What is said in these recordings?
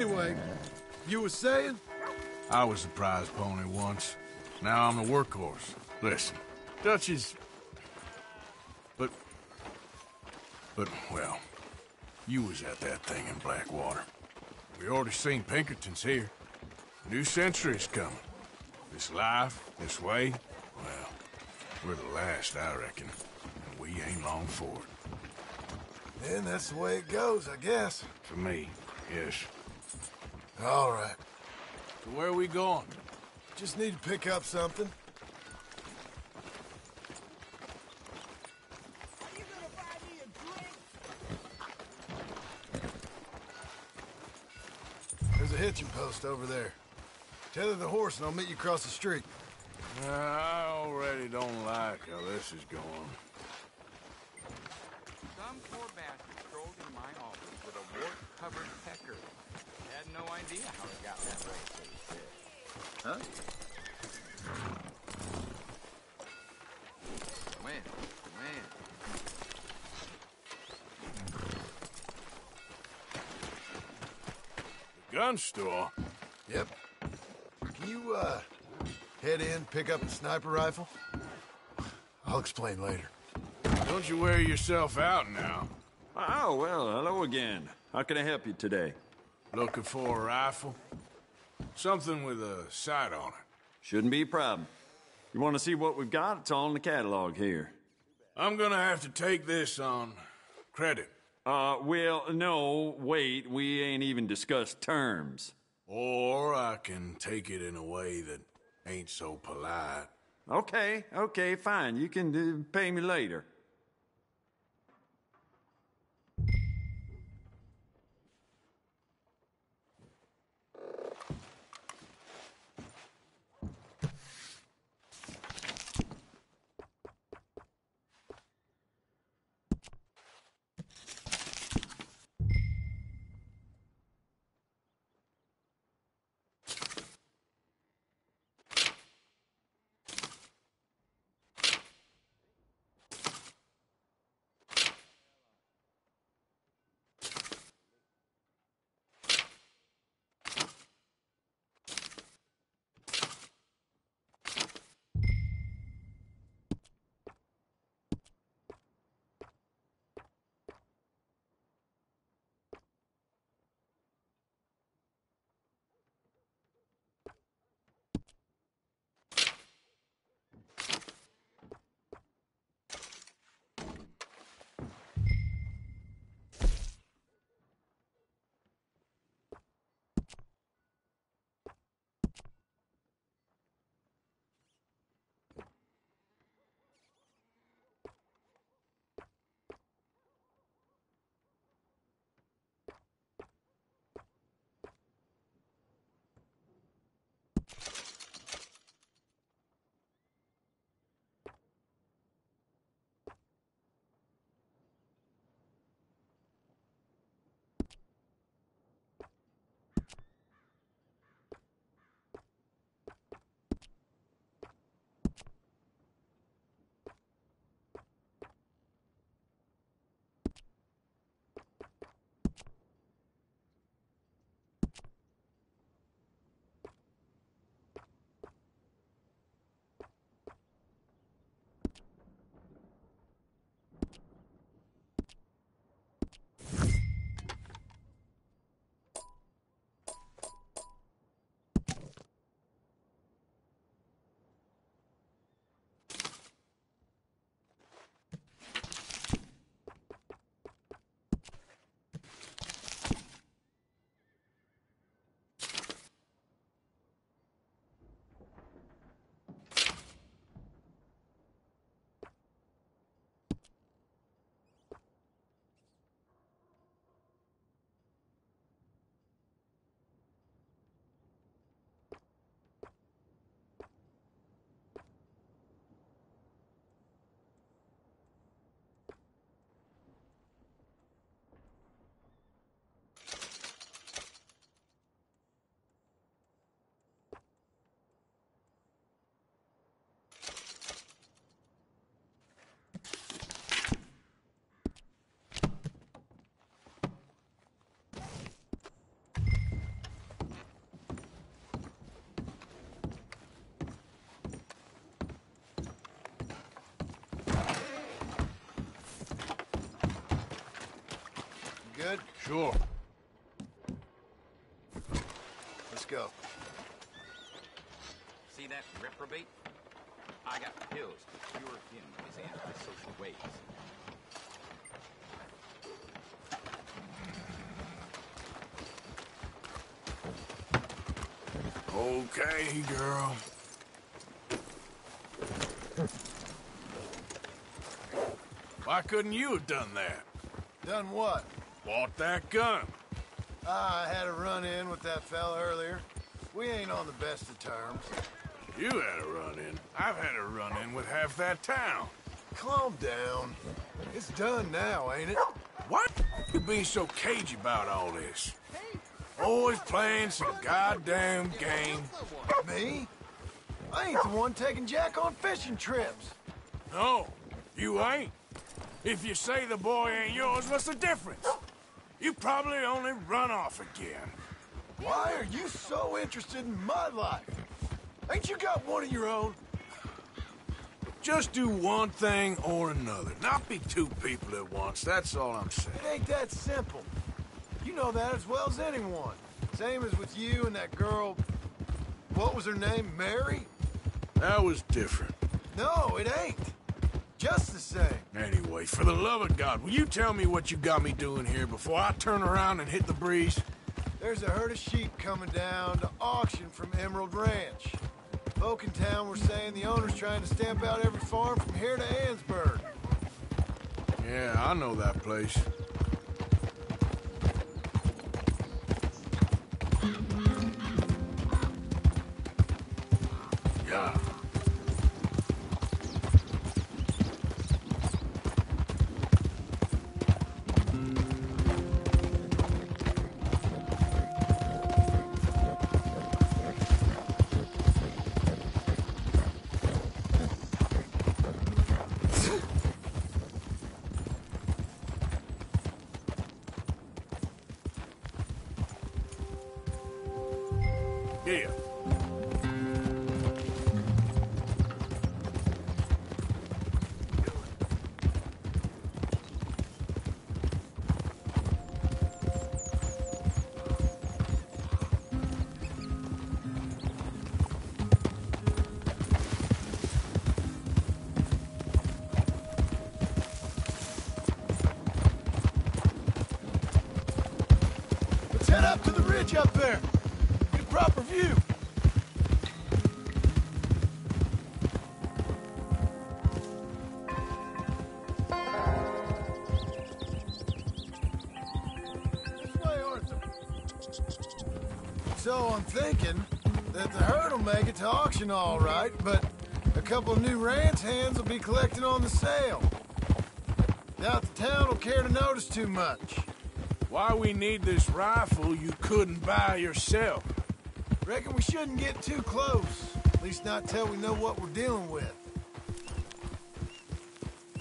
Anyway, you were saying? I was the prize pony once. Now I'm the workhorse. Listen, Dutch is... But, well, you was at that thing in Blackwater. We already seen Pinkertons here. New century's coming. This life, this way, well, we're the last, I reckon. And we ain't long for it. Then that's the way it goes, I guess. For me, yes. All right. So where are we going? Just need to pick up something. There's a hitching post over there. Tether the horse and I'll meet you across the street. I already don't like how this is going. Some poor bastard strolled into my office with a wart-covered pecker. Had no idea how it got that way, so he said. Huh? When? The gun store? Yep. Can you, head in, pick up a sniper rifle? I'll explain later. Don't you wear yourself out now? Oh, well, hello again. How can I help you today? Looking for a rifle? Something with a sight on it. Shouldn't be a problem. You want to see what we've got? It's all in the catalog here. I'm gonna have to take this on credit. Well, no, wait, we ain't even discussed terms. Or I can take it in a way that ain't so polite. Okay, fine. You can pay me later. Sure. Let's go. See that reprobate? I got pills to cure him of his antisocial ways. Okay, girl. Why couldn't you have done that? Done what? Bought that gun. I had a run-in with that fella earlier. We ain't on the best of terms. You had a run-in. I've had a run-in with half that town. Calm down. It's done now, ain't it? Why you being so cagey about all this? Always playing some goddamn game. Me? I ain't the one taking Jack on fishing trips. No, you ain't. If you say the boy ain't yours, what's the difference? You probably only run off again. Why are you so interested in my life? Ain't you got one of your own? Just do one thing or another. Not be two people at once, that's all I'm saying. It ain't that simple. You know that as well as anyone. Same as with you and that girl... What was her name? Mary? That was different. No, it ain't. Just the same. Anyway, for the love of God, will you tell me what you got me doing here before I turn around and hit the breeze? There's a herd of sheep coming down to auction from Emerald Ranch. Folk in town were saying the owner's trying to stamp out every farm from here to Ansburg. Yeah, I know that place. Yeah. Yeah. Let's head up to the ridge up there. Get a proper view. This way, Arthur. So I'm thinking that the herd will make it to auction all right, but a couple of new ranch hands will be collecting on the sale. Doubt the town will care to notice too much. Why we need this rifle you couldn't buy yourself? Reckon we shouldn't get too close. At least not till we know what we're dealing with.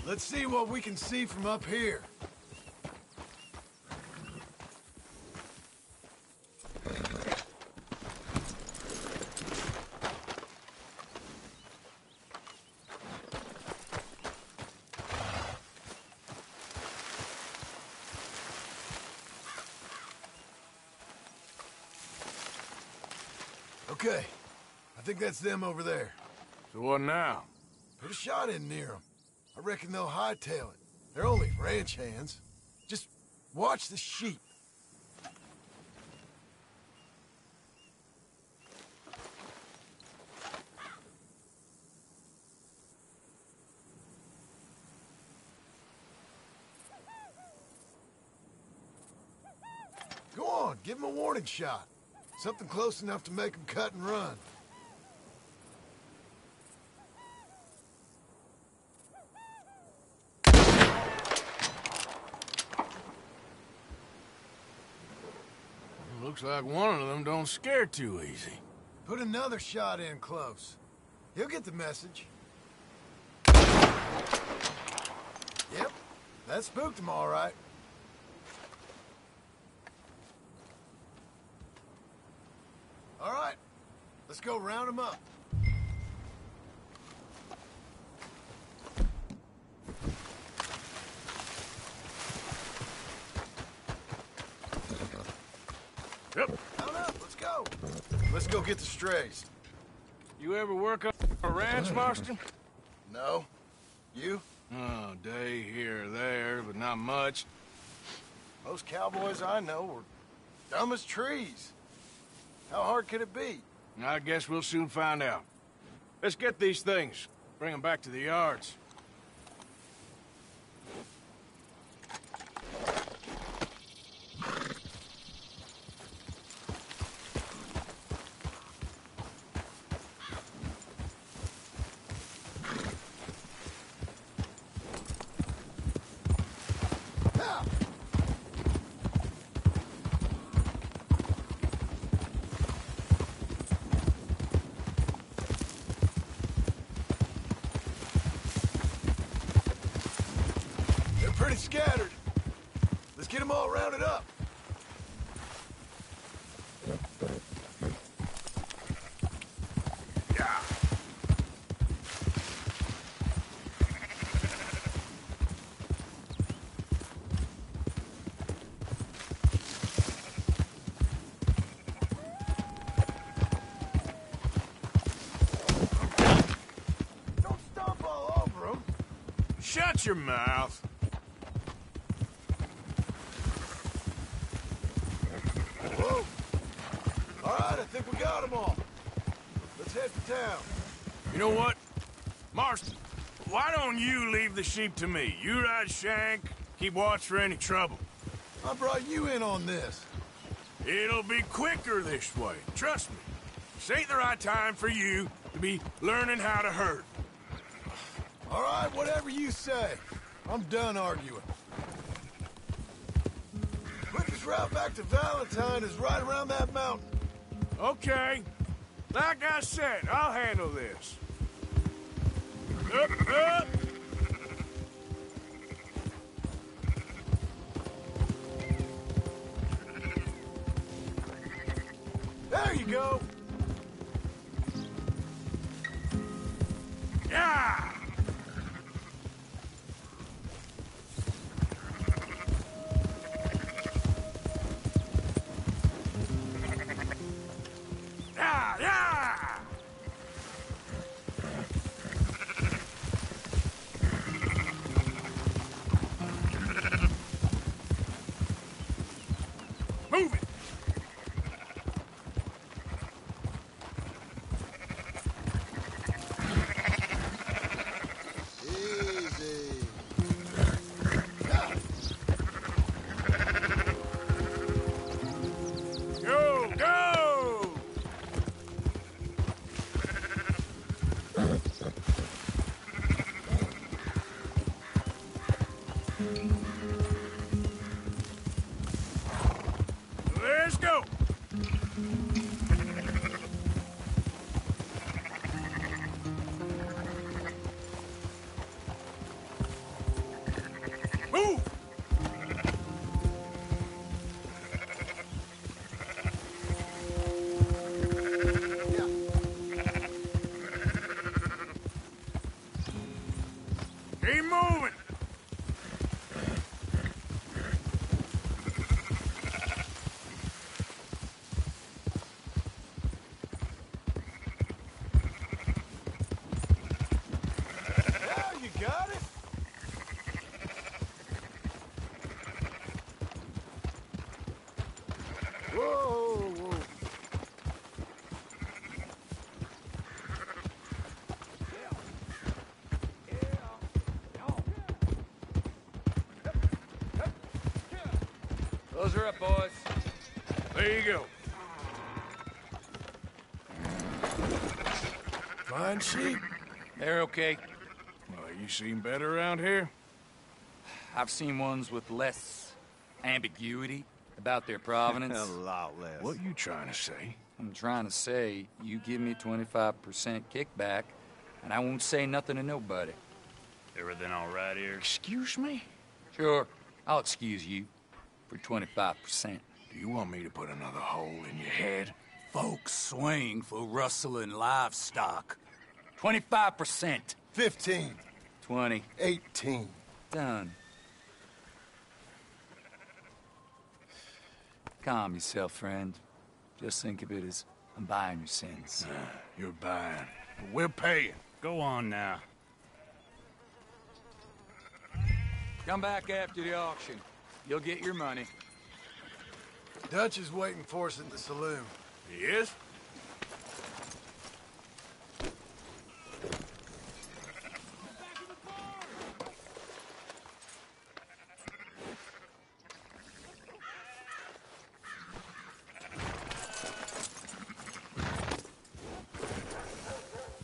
Let's see what we can see from up here. Okay, I think that's them over there. So what now? Put a shot in near them. I reckon they'll hightail it. They're only ranch hands. Just watch the sheep. Go on, give them a warning shot. Something close enough to make them cut and run. Looks like one of them don't scare too easy. Put another shot in close. He'll get the message. Yep, that spooked him all right. All right, let's go round him up. Yep. Mount up, let's go. Let's go get the strays. You ever work on a ranch, Marston? No? You? Oh, day here or there, but not much. Most cowboys I know were dumb as trees. How hard could it be? I guess we'll soon find out. Let's get these things. Bring them back to the yards. Pretty scattered. Let's get them all rounded up. Yeah. Don't stomp all over them. Shut your mouth. Whoa. All right, I think we got them all. Let's head for town. You know what? Marston, why don't you leave the sheep to me? You ride Shank, keep watch for any trouble. I brought you in on this. It'll be quicker this way. Trust me. This ain't the right time for you to be learning how to herd. All right, whatever you say. I'm done arguing. Quickest route back to Valentine is right around that mountain. Okay. Like I said, I'll handle this. Up. There you go. Yeah! Yeah! Move it! Easy. Go! Let's go! Move! Keep moving! Now you got it. Whoa. Those are up, boys. There you go. Fine sheep. They're okay. Well, you seem better around here. I've seen ones with less ambiguity about their provenance. A lot less. What you trying to say? I'm trying to say, you give me 25% kickback, and I won't say nothing to nobody. Everything all right here? Excuse me? Sure, I'll excuse you for 25%. Do you want me to put another hole in your head? Folks swing for rustling livestock. 25%. 15. 20. 18. Done. Calm yourself, friend. Just think of it as I'm buying your sins. You're buying. But we're paying. Go on now. Come back after the auction. You'll get your money. Dutch is waiting for us at the saloon. He is?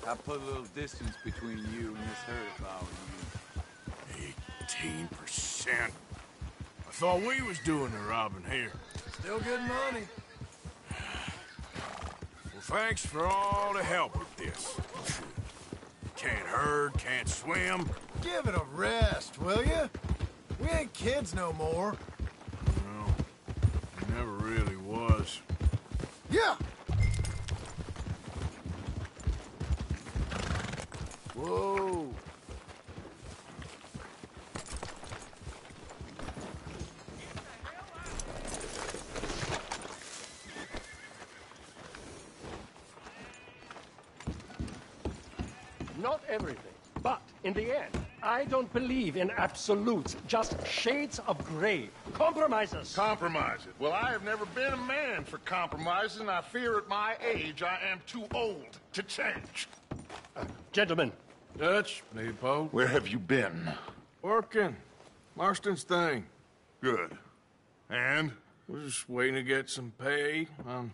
I'll put a little distance between you and this herd if I were you. 18%. I thought we was doing the robbing here. Still good money. Well, thanks for all the help with this. Can't herd, can't swim. Give it a rest, will you? We ain't kids no more. No, it never really was. Yeah! Whoa. Not everything, but in the end, I don't believe in absolutes, just shades of gray. Compromises. Compromises. Well, I have never been a man for compromises, and I fear at my age I am too old to change. Gentlemen, Dutch, Leopold. Where have you been? Working. Marston's thing. Good. And? We're just waiting to get some pay on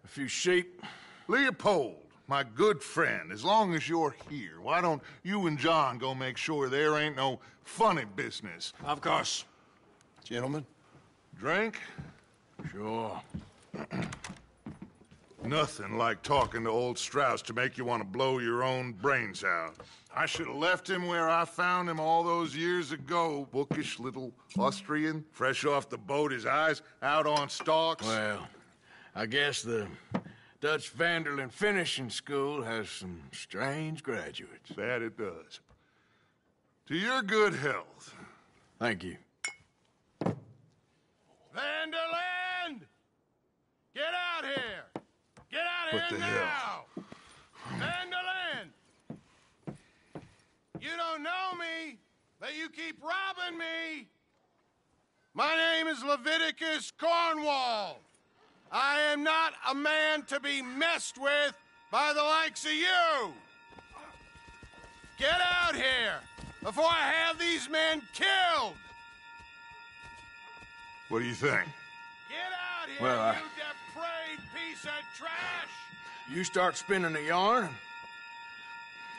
a few sheep. Leopold, my good friend, as long as you're here, why don't you and John go make sure there ain't no funny business? Of course. Gentlemen? Drink? Sure. Nothing like talking to old Strauss to make you want to blow your own brains out. I should have left him where I found him all those years ago. Bookish little Austrian, fresh off the boat, his eyes out on stalks. Well, I guess the Dutch Vanderlyn Finishing School has some strange graduates. That it does. To your good health. Thank you. Vanderland! Get out here! Get out What here the now! hell? Vanderland! You don't know me, but you keep robbing me! My name is Leviticus Cornwall. I am not a man to be messed with by the likes of you! Get out here before I have these men killed! What do you think? Get out here, Well, you depraved piece of trash! You start spinning the yarn.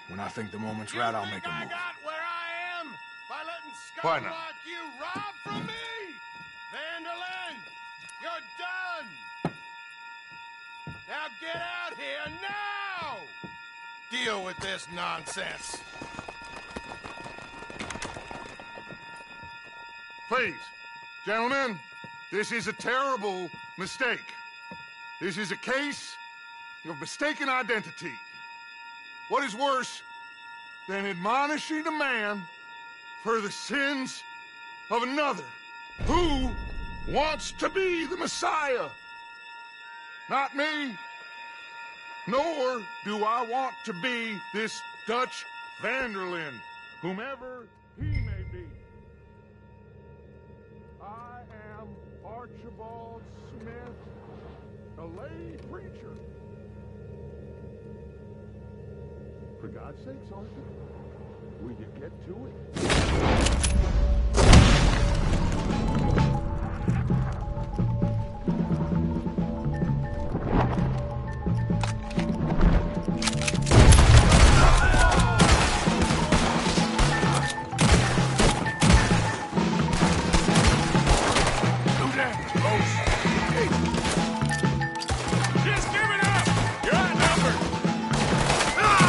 When I think the moment's right, I'll make a I move. got where I am by letting Why scum not? like you rob from me? Vanderlyn, you're done! Now get out here now! Deal with this nonsense. Please, gentlemen, this is a terrible mistake. This is a case of mistaken identity. What is worse than admonishing a man for the sins of another who wants to be the Messiah? Not me, nor do I want to be this Dutch Vanderlyn, whomever he may be. I am Archibald Smith, a lay preacher. For God's sakes, Arthur, will you get to it? Just give it up! You're outnumbered!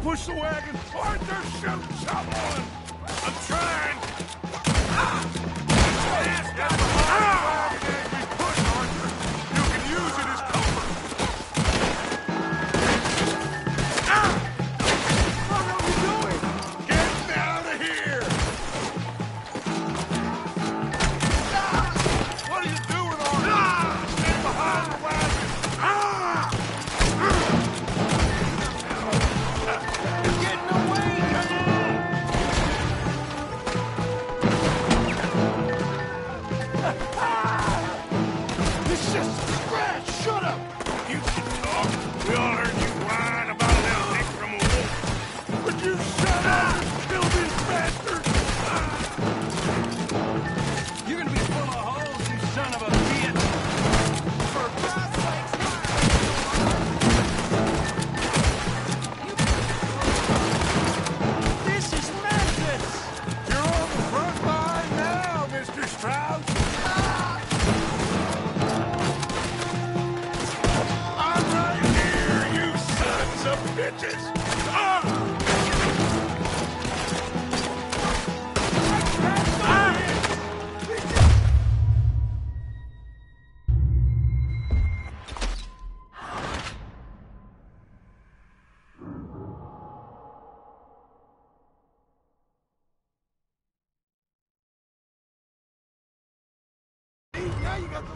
push the wagon? Arthur, shoot someone! I'm trying! Get behind the wagon as we push, Arthur! You can use it as cover! What are we doing? Get out of here! What are you doing, Arthur? Get behind the wagon!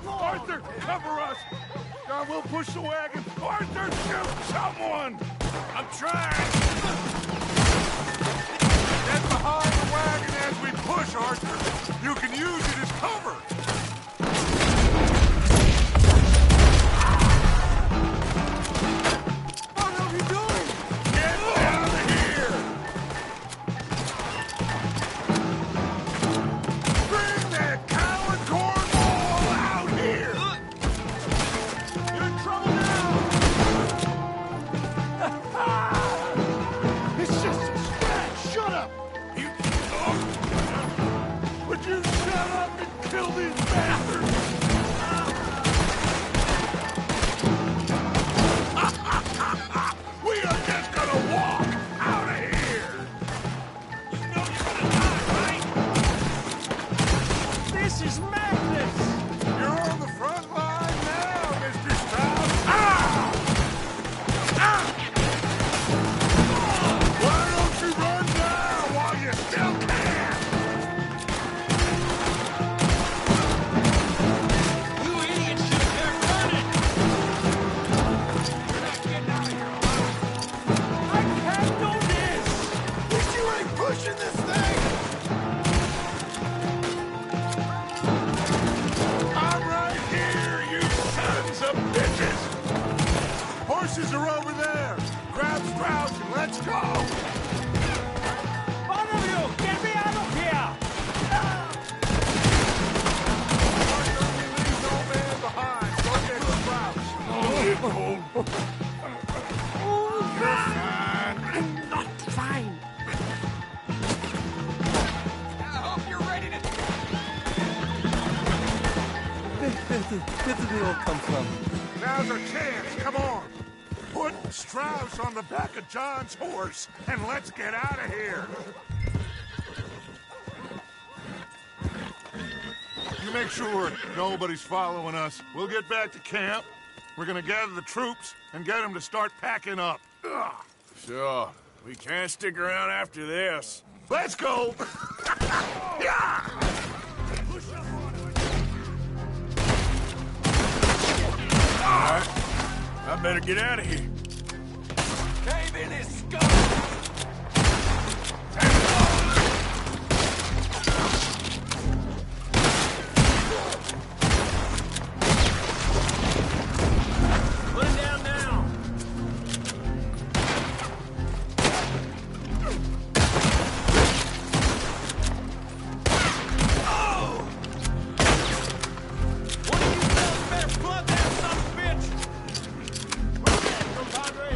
Arthur, cover us! God, we'll push the wagon. Arthur, shoot someone! I'm trying! Get behind the wagon as we push, Arthur. You can use it as cover. What are we doing? Get out of here! Bring that coward cornball out here! You're in trouble now! It's just a scratch! Shut up! You talk! Would you shut up and kill these bastards? We are just gonna walk out of here! You know you're gonna die, right? This is madness! You're on the front line now, Mr. Strauss! Why don't you run down while you still can? You idiots should have kept running! You're not getting out of here alive. I can't do this! But you ain't pushing this thing! I'm right here, you sons of bitches! Horses are over there! Grab Strauss and let's go! One of you, get me out of here! Arthur, we leave no man behind. Go get Strauss. You're fine. I'm not fine. I hope you're ready to... Where did they all come from? Now's our chance. Come on. Put Strauss on the back of John's horse, and let's get out of here. You make sure nobody's following us. We'll get back to camp. We're gonna gather the troops and get them to start packing up. Ugh. Sure. We can't stick around after this. Let's go! Yeah! All right. I better get out of here. Cave in his skull! Put it down now. One of you fellas better plug that son of a bitch! Compadre!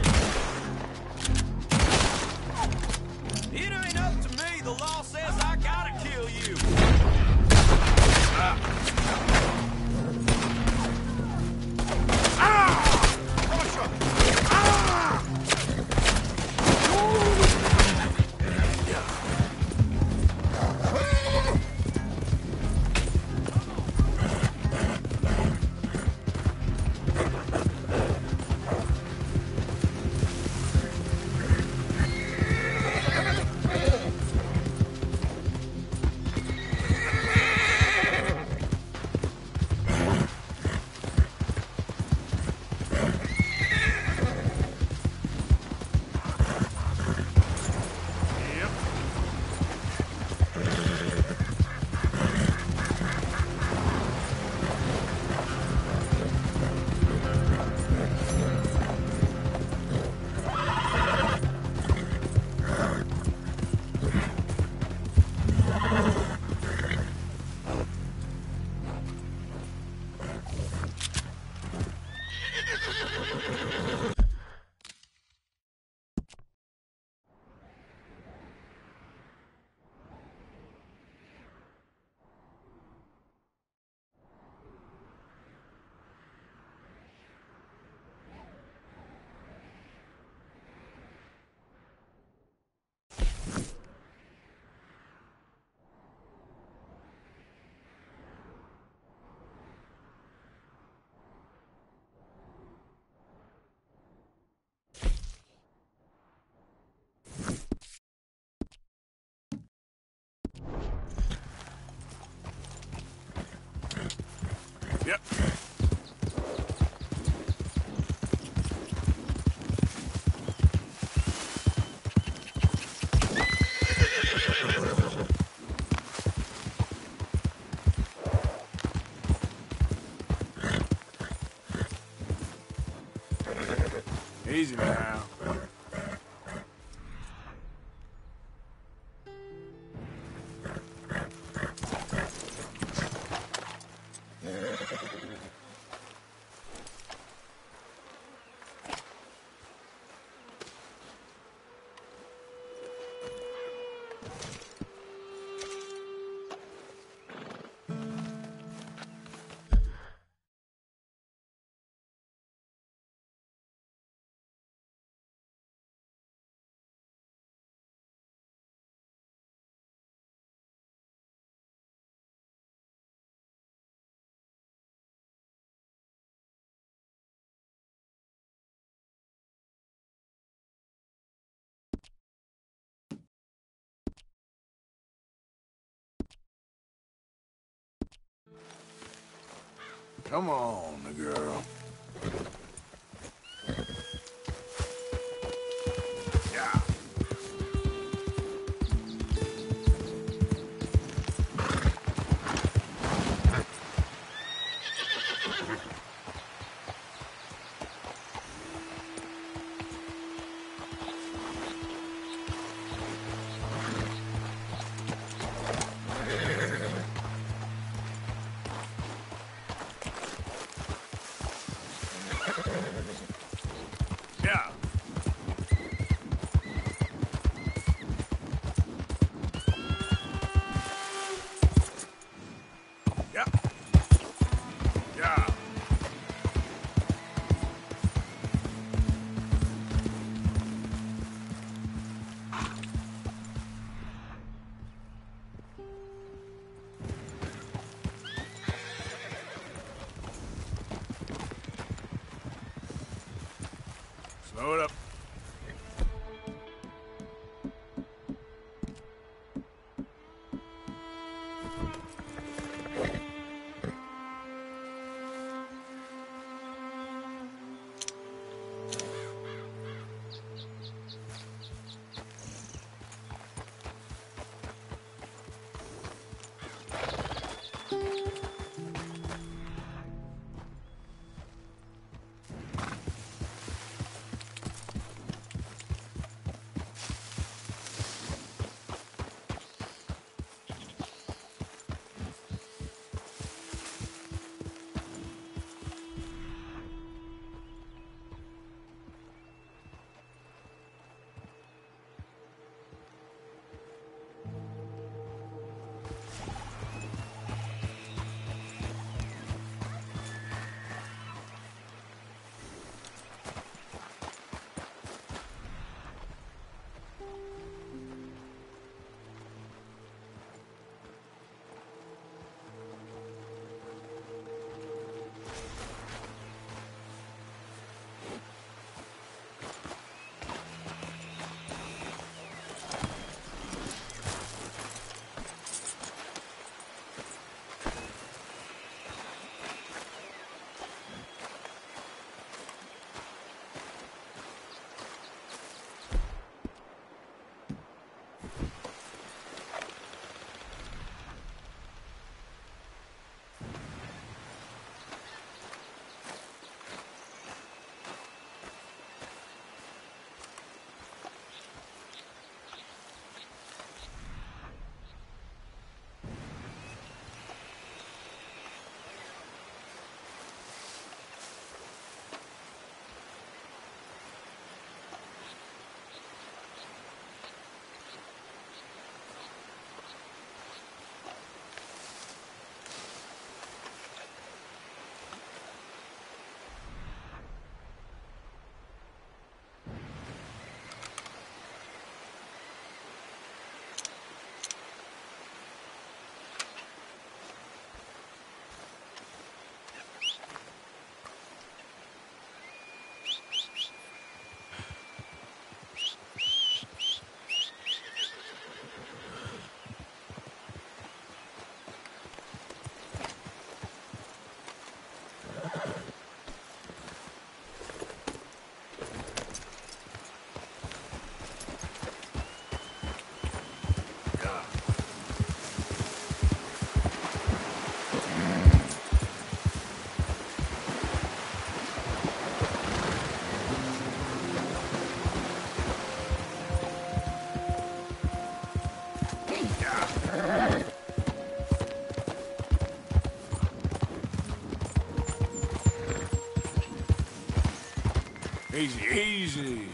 Yep. Easy now. Come on, girl. Yeah. Yeah. Yeah. Yeah. Slow it up. Easy, easy.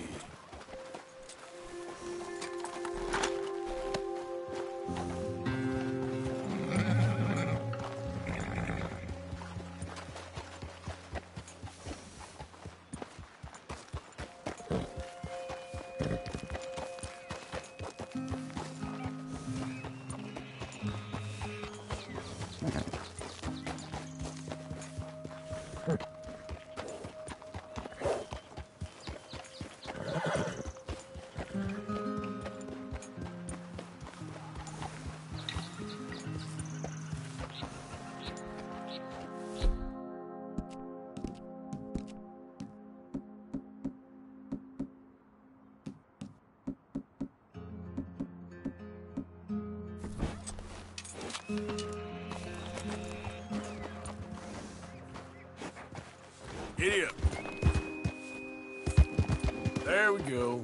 Giddy up. There we go.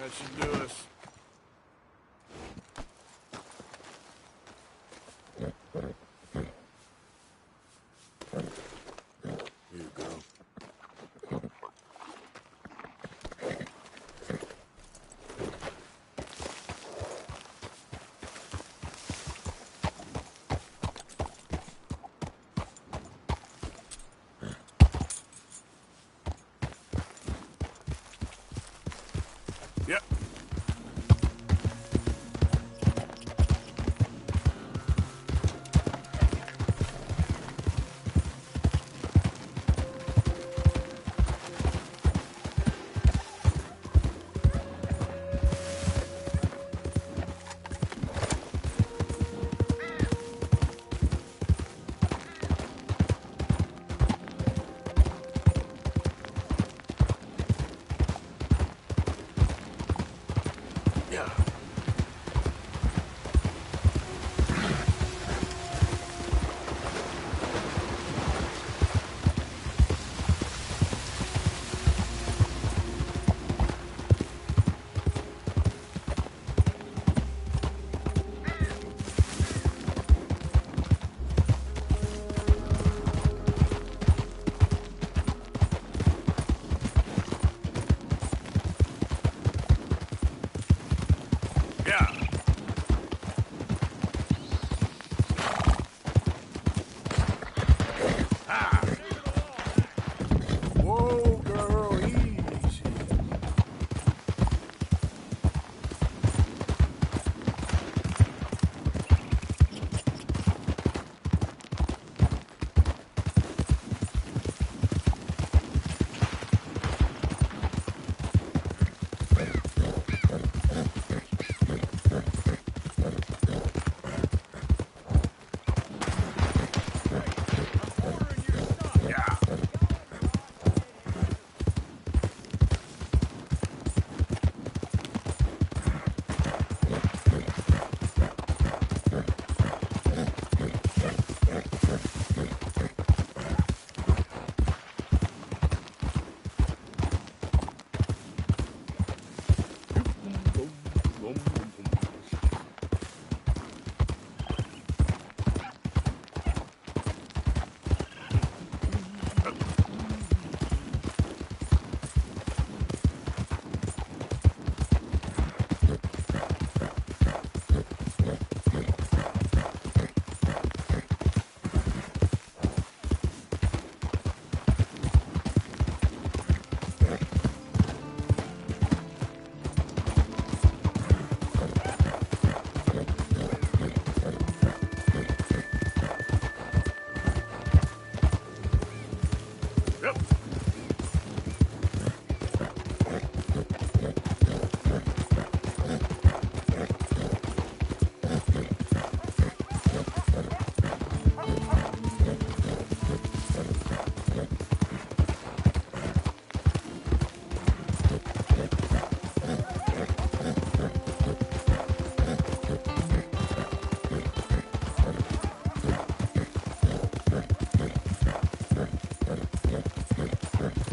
That should do us. Here you go. Yep.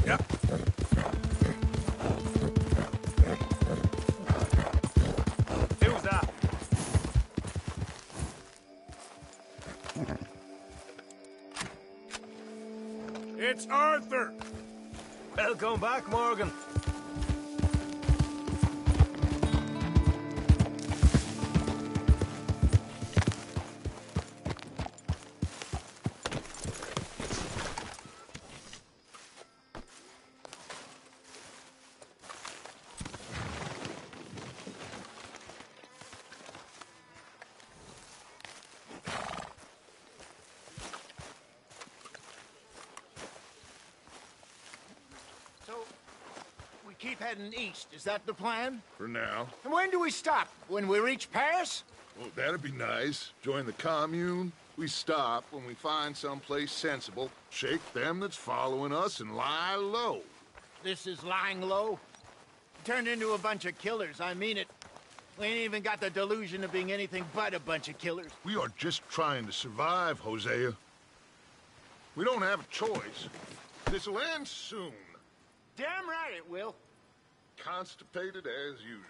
Yep. Who's that? It's Arthur! Welcome back, Morgan. Keep heading east. Is that the plan? For now. And when do we stop? When we reach Paris? Well, that'd be nice. Join the commune. We stop when we find someplace sensible, shake them that's following us, and lie low. This is lying low? Turned into a bunch of killers, I mean it. We ain't even got the delusion of being anything but a bunch of killers. We are just trying to survive, Hosea. We don't have a choice. This'll end soon. Damn right it will. Constipated as usual.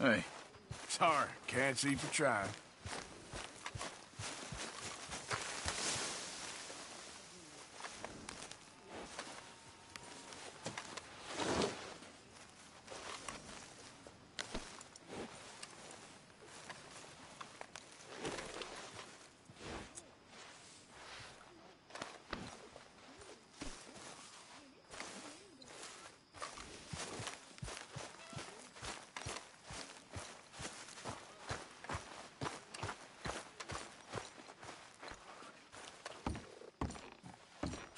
Hey. Sorry, can't see for trying.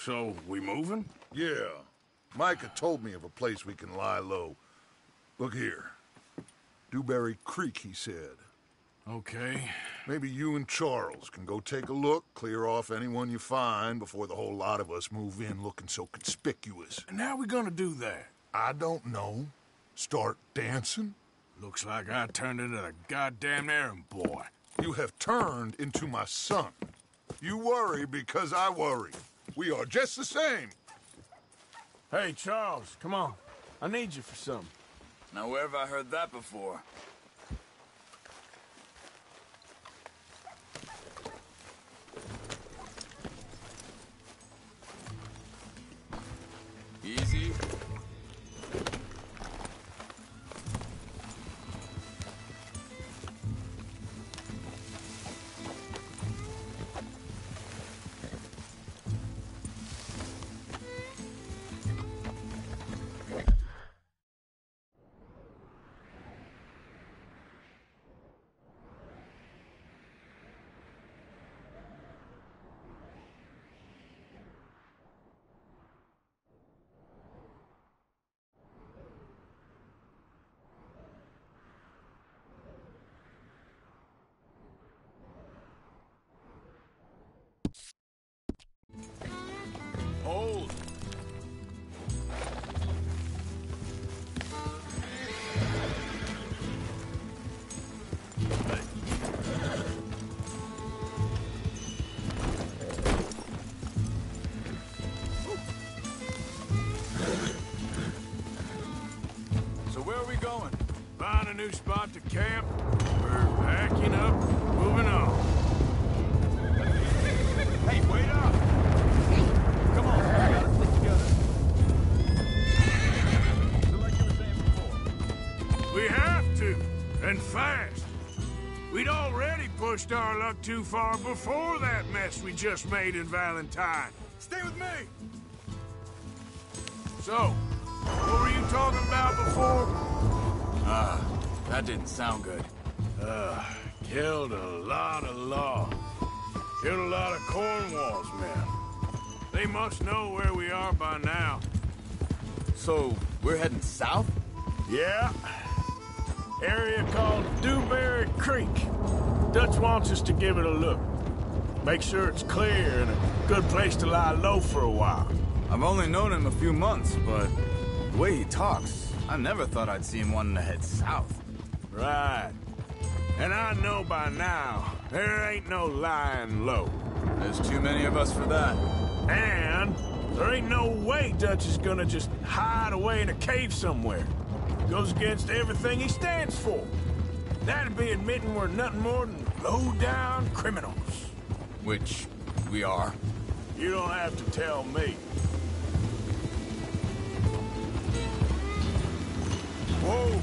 So, we moving? Yeah. Micah told me of a place we can lie low. Look here. Dewberry Creek, he said. Okay. Maybe you and Charles can go take a look, clear off anyone you find before the whole lot of us move in looking so conspicuous. And how we gonna do that? I don't know. Start dancing? Looks like I turned into the goddamn errand boy. You have turned into my son. You worry because I worry. We are just the same. Hey, Charles, come on. I need you for something. Now, where have I heard that before? Easy. Hold. a new spot to camp. We're packing up, moving on. Hey, wait up! Come on, we gotta stick together. So like you were saying before. We have to, and fast. We'd already pushed our luck too far before that mess we just made in Valentine. Stay with me! So, what were you talking about before? That didn't sound good. Killed a lot of law. Killed a lot of Cornwall's men. They must know where we are by now. So, we're heading south? Yeah. Area called Dewberry Creek. Dutch wants us to give it a look. Make sure it's clear and a good place to lie low for a while. I've only known him a few months, but the way he talks, I never thought I'd see him wanting to head south. Right. And I know by now, there ain't no lying low. There's too many of us for that. And there ain't no way Dutch is gonna just hide away in a cave somewhere. Goes against everything he stands for. That'd be admitting we're nothing more than low-down criminals. Which we are. You don't have to tell me. Whoa!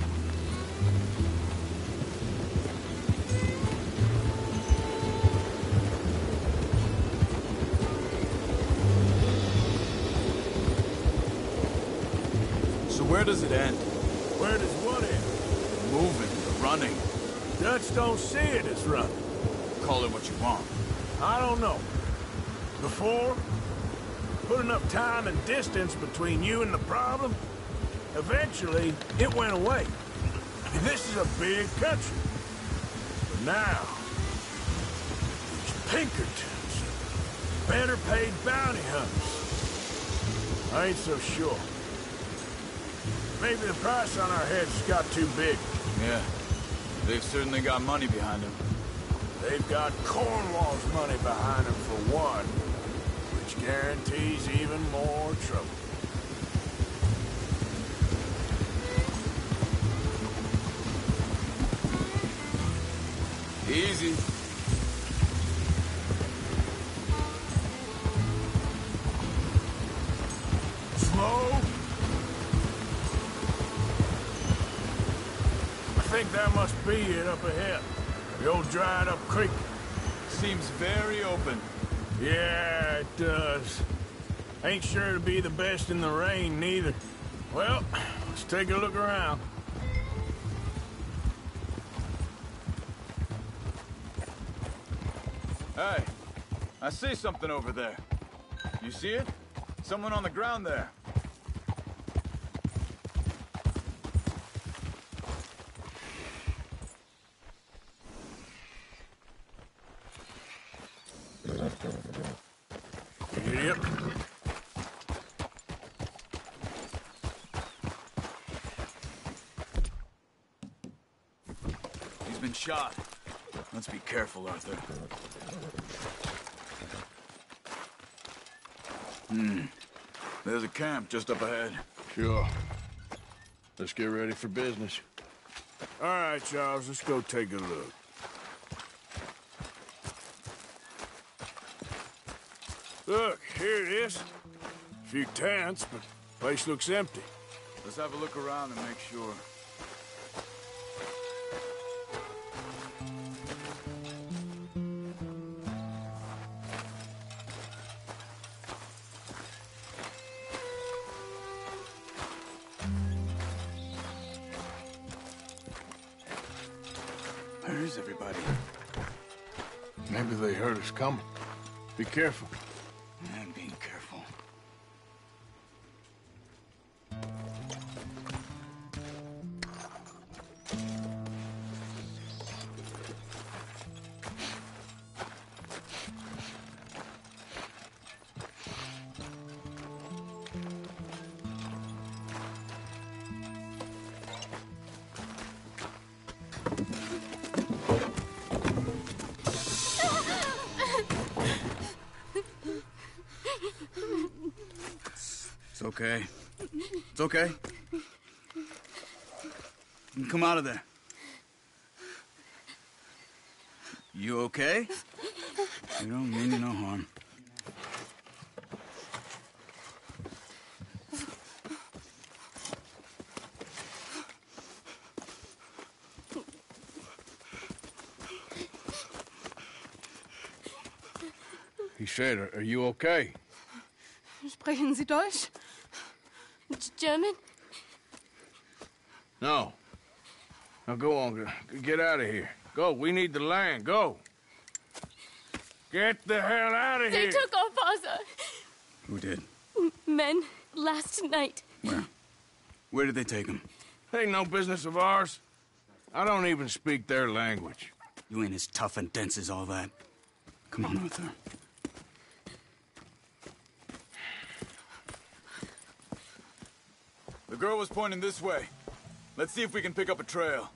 So where does it end? Where does what end? The moving, the running. Dutch don't see it as running. Call it what you want. I don't know. Before, put enough time and distance between you and the problem, eventually it went away. I mean, this is a big country. But now, these Pinkertons, better paid bounty hunters. I ain't so sure. Maybe the price on our heads got too big. Yeah, they've certainly got money behind them. They've got Cornwall's money behind them for one, which guarantees even more trouble. Easy. Slow. I think that must be it up ahead. The old dried-up creek. Seems very open. Yeah, it does. Ain't sure to be the best in the rain, neither. Well, let's take a look around. Hey, I see something over there. You see it? Someone on the ground there. Yep. He's been shot. Let's be careful, Arthur. There's a camp just up ahead. Sure. Let's get ready for business. All right, Charles, let's go take a look. Look, here it is. A few tents, but the place looks empty. Let's have a look around and make sure. Where is everybody? Maybe they heard us coming. Be careful. I'm being careful. It's okay. It's okay. You can come out of there. You okay? You don't mean you no harm. He said, are you okay? Sprechen Sie Deutsch? German? No. Now go on, get out of here. Go, we need the land, go. Get the hell out of They here! took our father. Who did? Men, last night. Where? Where did they take him? Ain't no business of ours. I don't even speak their language. You ain't as tough and dense as all that. Come on, Arthur. The girl was pointing this way. Let's see if we can pick up a trail.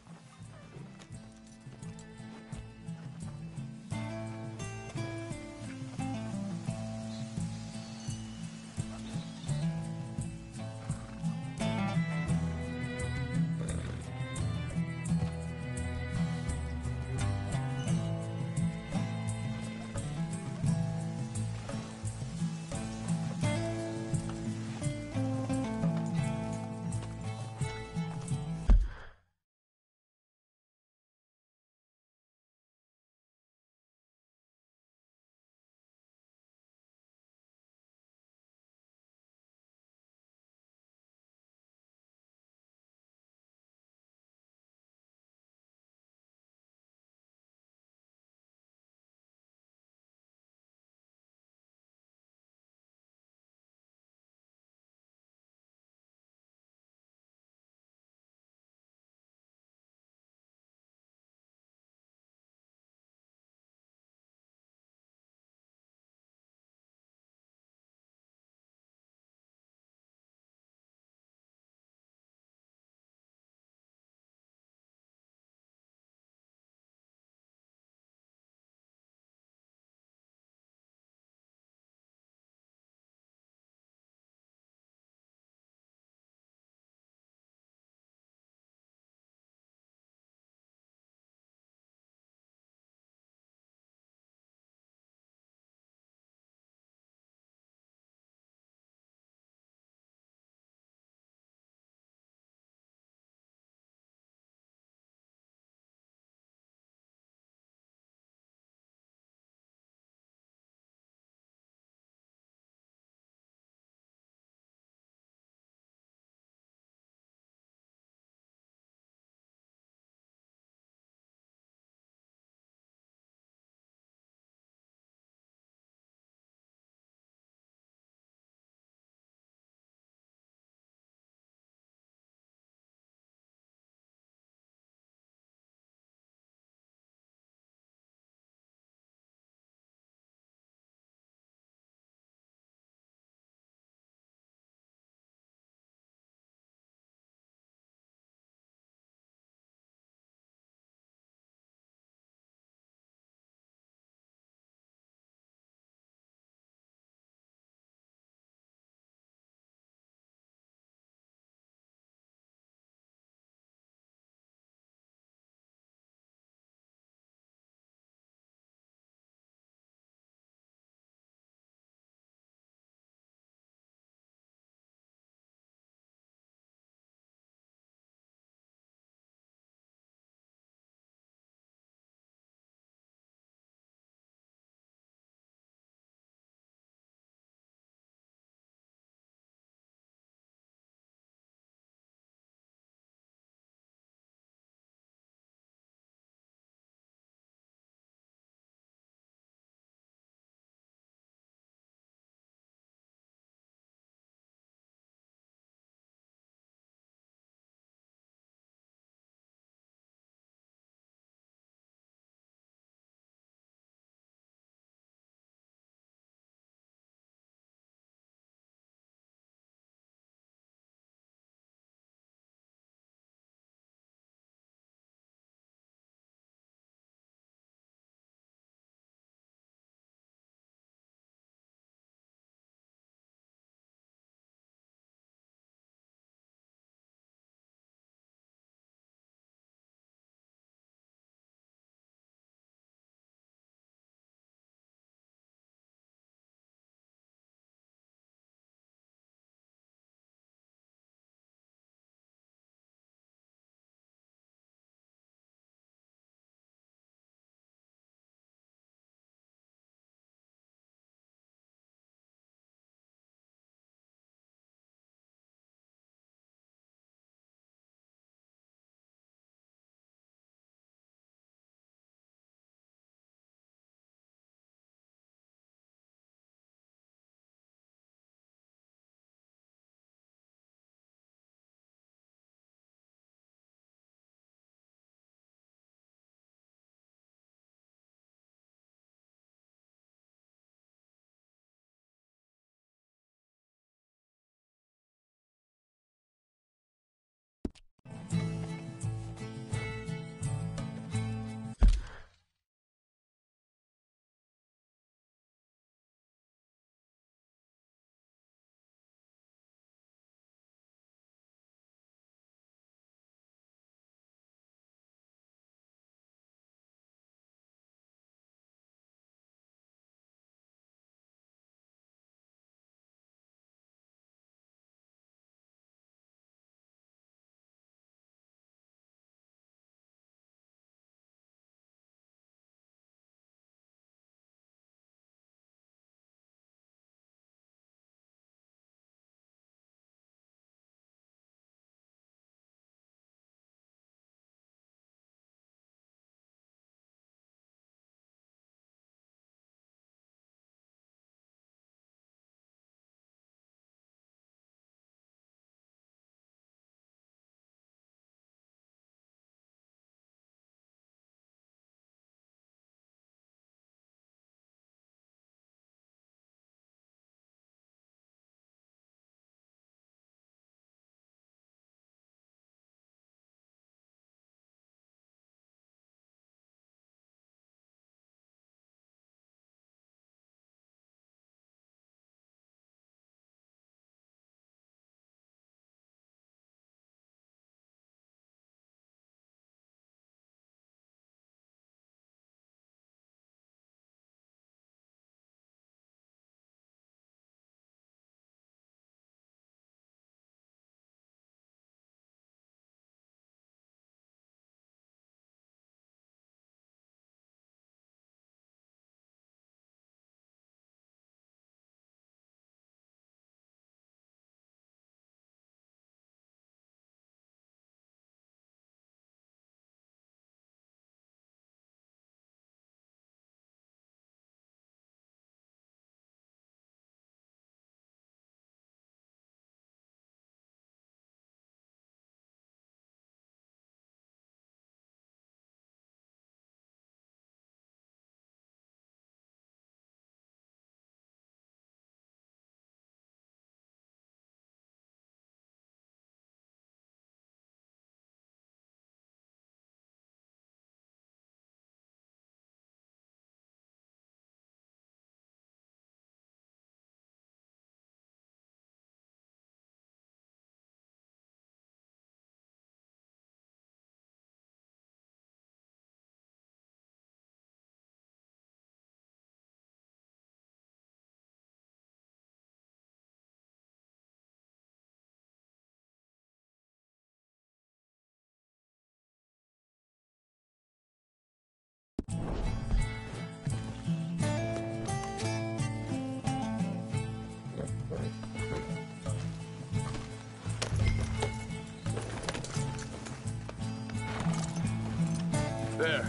There.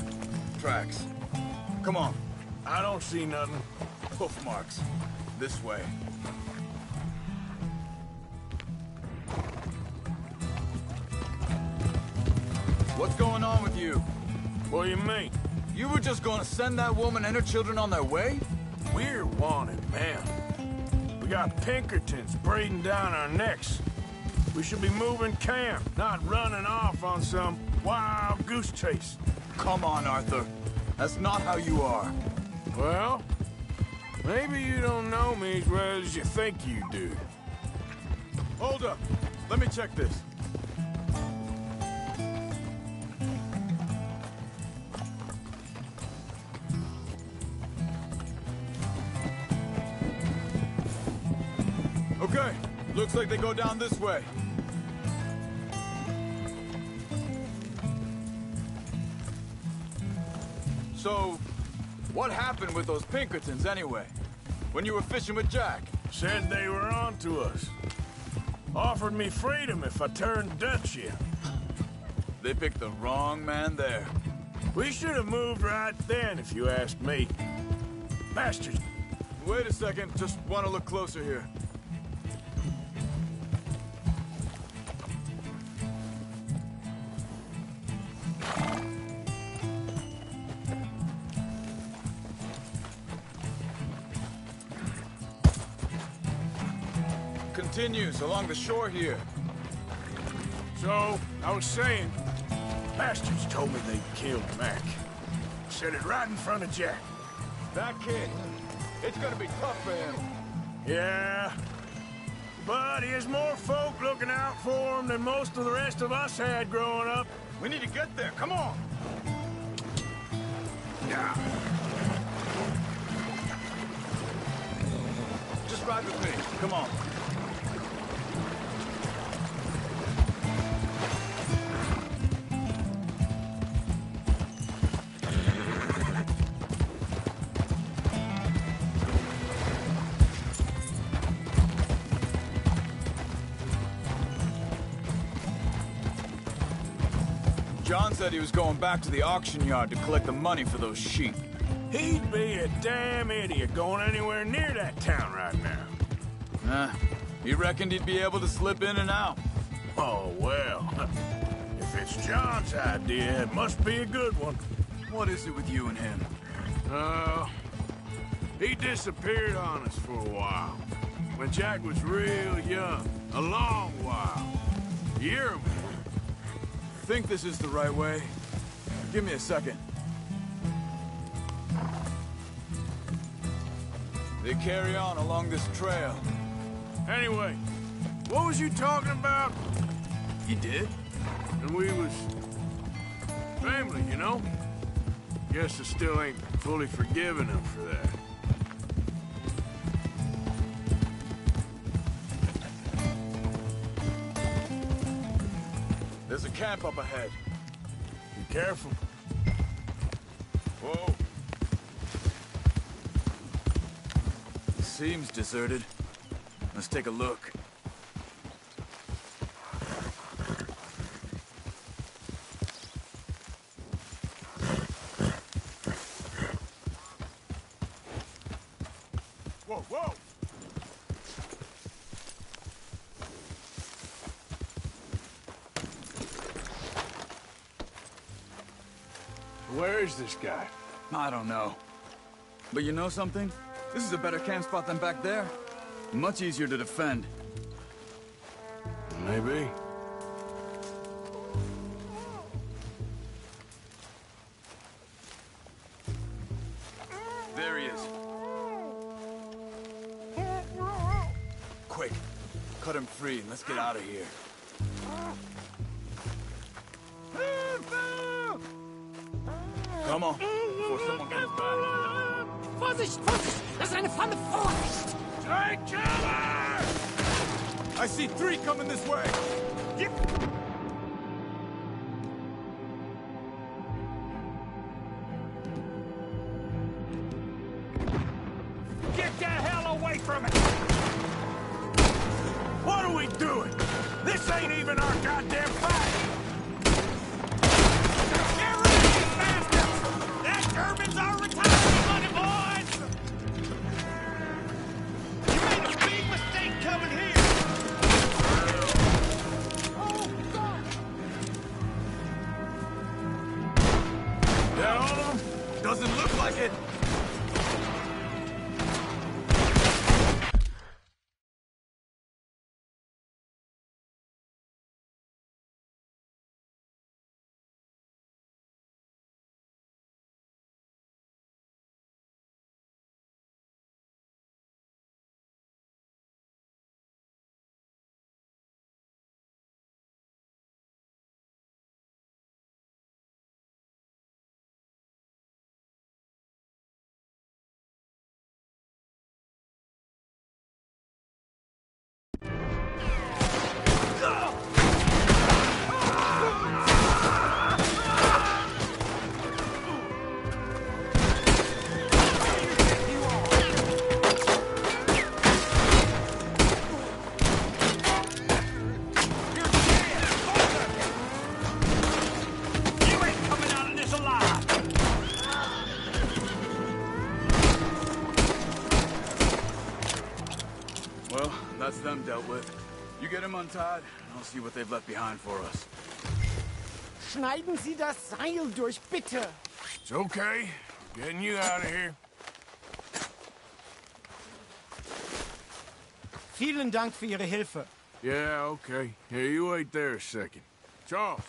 Tracks. Come on. I don't see nothing. Hoof marks. This way. What's going on with you? What do you mean? You were just gonna send that woman and her children on their way? We're wanted, man. We got Pinkertons breathing down our necks. We should be moving camp, not running off on some wild goose chase. Come on, Arthur. That's not how you are. Well, maybe you don't know me as well as you think you do. Hold up. Let me check this. Okay. Looks like they go down this way. So, what happened with those Pinkertons anyway? When you were fishing with Jack? Said they were on to us. Offered me freedom if I turned Dutch in. They picked the wrong man there. We should have moved right then, if you ask me. Bastards. Wait a second, just want to look closer here. Continues along the shore here. So, I was saying, bastards told me they'd killed Mac. Said it right in front of Jack. That kid, it's gonna be tough for him. Yeah, but he has more folk looking out for him than most of the rest of us had growing up. We need to get there, come on! Yeah. Just ride with me, come on. John said he was going back to the auction yard to collect the money for those sheep. He'd be a damn idiot going anywhere near that town right now. He reckoned he'd be able to slip in and out. Oh, well. If it's John's idea, it must be a good one. What is it with you and him? He disappeared on us for a while. When Jack was real young. A long while. A year or more. Think this is the right way? Give me a second. They carry on along this trail. Anyway, what was you talking about? You did? And we was family, you know? Guess I still ain't fully forgiven him for that. There's a camp up ahead. Be careful. Whoa. Seems deserted. Let's take a look. Whoa, whoa! Where is this guy? I don't know. But you know something? This is a better camp spot than back there. Much easier to defend. Maybe. There he is. Quick, cut him free and let's get out of here. Come on, before someone gets back. Vorsicht, Vorsicht! Das ist eine Falle! Vorsicht! Take cover! I see 3 coming this way! away from it! What are we doing? This ain't even our goddamn fight! Get rid of these bastards! That German's our retirement money, boys! You made a big mistake coming here! Oh, God! That all of them? Doesn't look like it. Well, that's them dealt with. You get them untied, and I'll see what they've left behind for us. Schneiden Sie das Seil durch, bitte! It's okay. I'm getting you out of here. Vielen Dank für Ihre Hilfe. Yeah, okay. Here, you wait there a second. Charles,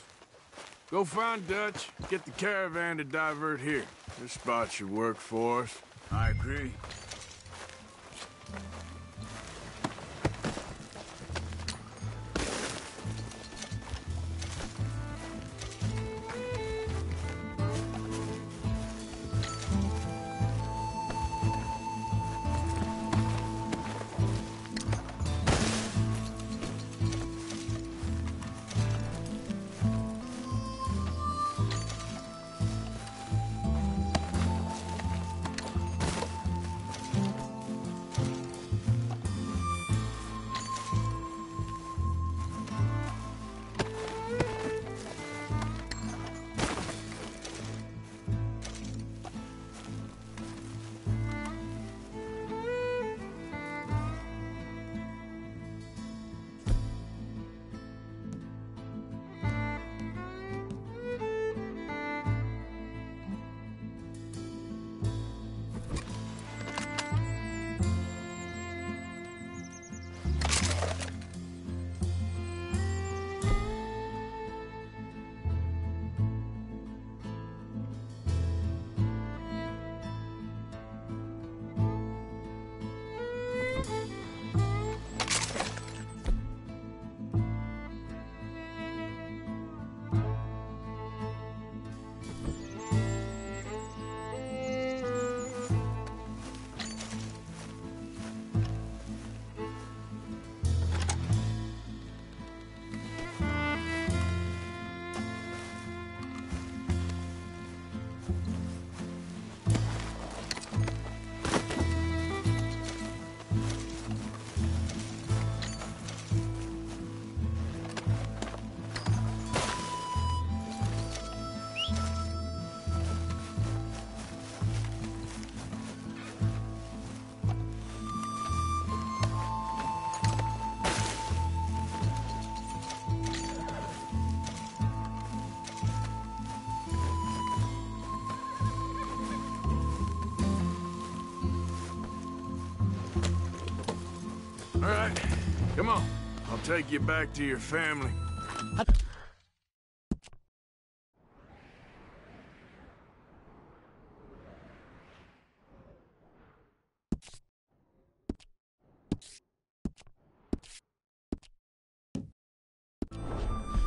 go find Dutch. Get the caravan to divert here. This spot should work for us. I agree. All right, come on. I'll take you back to your family.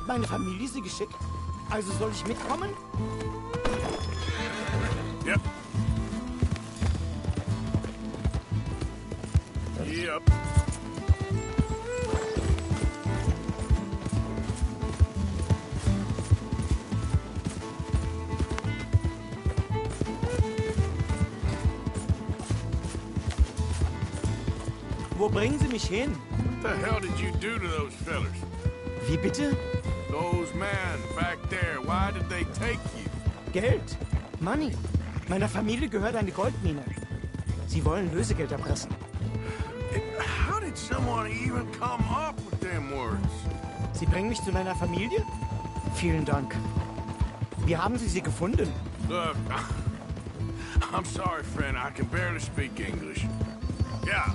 Meine Familie ist sie geschickt. Also soll ich mitkommen? Yep. Yep. Wo bringen Sie mich hin? What the hell did you do to those fellers? Wie bitte? Those men back there, why did they take you? Geld. Money. Meiner Familie gehört eine Goldmine. Sie wollen Lösegeld erpressen. How did someone even come up with them words? Sie bringen mich zu meiner Familie? Vielen Dank. Wie haben Sie sie gefunden? Look, I'm sorry, friend. I can barely speak English. Yeah.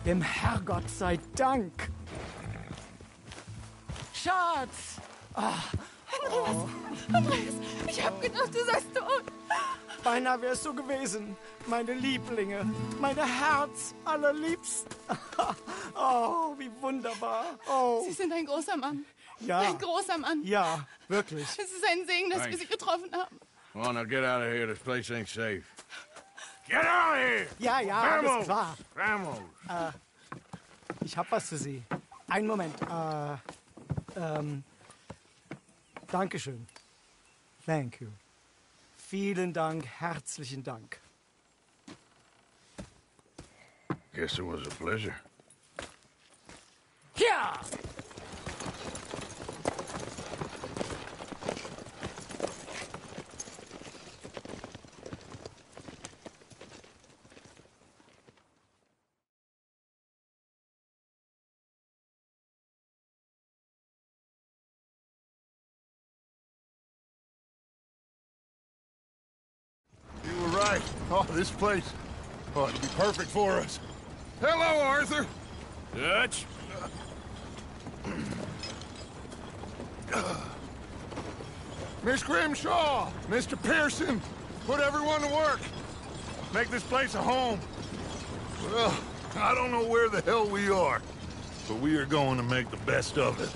Dem Herrgott sei Dank. Schatz! Andreas, ich hab gedacht, du seist tot. Beinahe wär's so gewesen. Meine Lieblinge, meine Herz allerliebsten. Oh, wie wunderbar. Oh. Sie sind ein großer Mann. Ja. Ein großer Mann. Ja, wirklich. Es ist ein Segen, dass wir Sie getroffen haben. Come on, now get out of here. This place ain't safe. Get out of here! Ja, ja, alles klar. Vamos! Ich hab was für Sie. Einen Moment. Dankeschön. Thank you. Vielen Dank, herzlichen Dank. Guess it was a pleasure. Ja! Right. Oh, this place. Oh, it'd be perfect for us. Hello, Arthur. Dutch. Miss Grimshaw, Mr. Pearson, put everyone to work. Make this place a home. Well, I don't know where the hell we are, but we are going to make the best of it.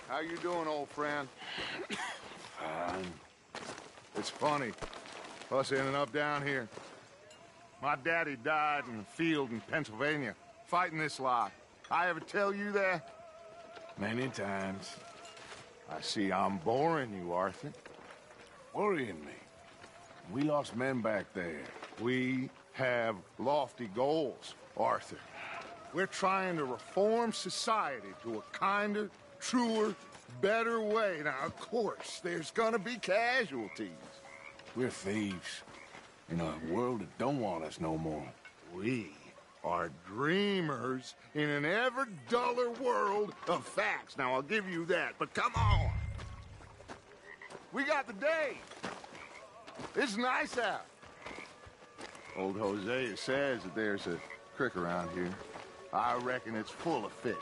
How you doing, old friend? Fine. It's funny, us ending up down here. My daddy died in the field in Pennsylvania, fighting this lot. I ever tell you that? Many times. I see I'm boring you, Arthur. Worrying me. We lost men back there. We have lofty goals, Arthur. We're trying to reform society to a kinder, truer, better way. Now, of course, there's gonna be casualties. We're thieves in a world that don't want us no more. We are dreamers in an ever duller world of facts. Now, I'll give you that, but come on. We got the day. It's nice out. Old Hosea says that there's a creek around here. I reckon it's full of fish.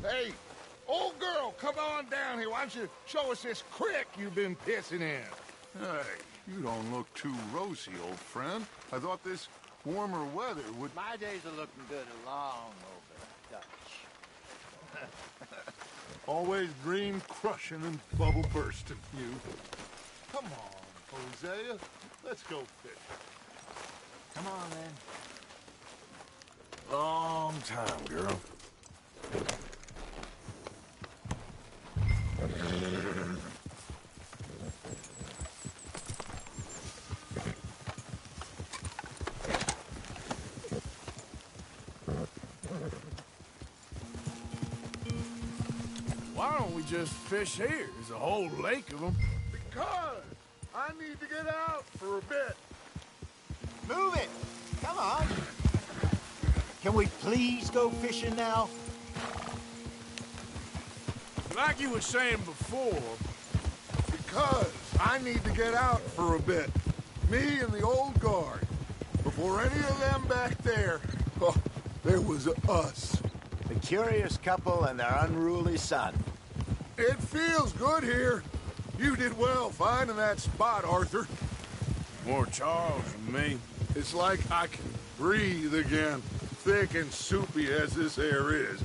Hey, old girl, come on down here. Why don't you show us this creek you've been pissing in? Hey, you don't look too rosy, old friend. I thought this warmer weather would... My days are looking good along over Dutch. Always dream crushing and bubble bursting, you. Come on, Hosea. Let's go fishing. Come on, then. Long time, girl. Why don't we just fish here? There's a whole lake of them. Because I need to get out for a bit. Move it! Come on! Can we please go fishing now? Like you were saying before... Because I need to get out for a bit. Me and the old guard. Before any of them back there, oh, there was us. The curious couple and their unruly son. It feels good here. You did well finding that spot, Arthur. More Charles than me. It's like I can breathe again, thick and soupy as this air is.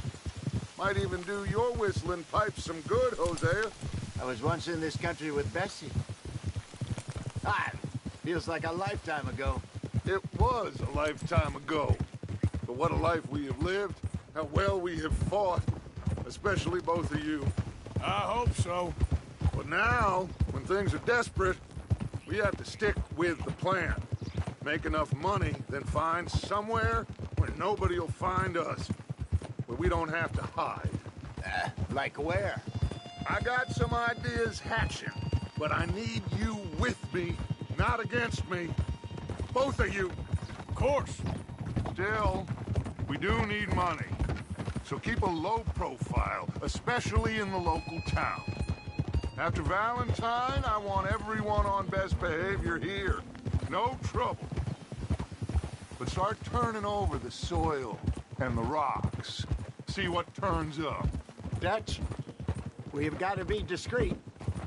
Might even do your whistling pipes some good, Hosea. I was once in this country with Bessie. Ah, feels like a lifetime ago. It was a lifetime ago. But what a life we have lived, how well we have fought, especially both of you. I hope so. But now, when things are desperate, we have to stick with the plan. Make enough money, then find somewhere where nobody will find us. Where we don't have to hide. Like where? I got some ideas hatching, but I need you with me, not against me. Both of you. Of course. Still, we do need money. So keep a low profile, especially in the local town. After Valentine, I want everyone on best behavior here. No trouble. But start turning over the soil and the rocks. See what turns up. Dutch, we've got to be discreet.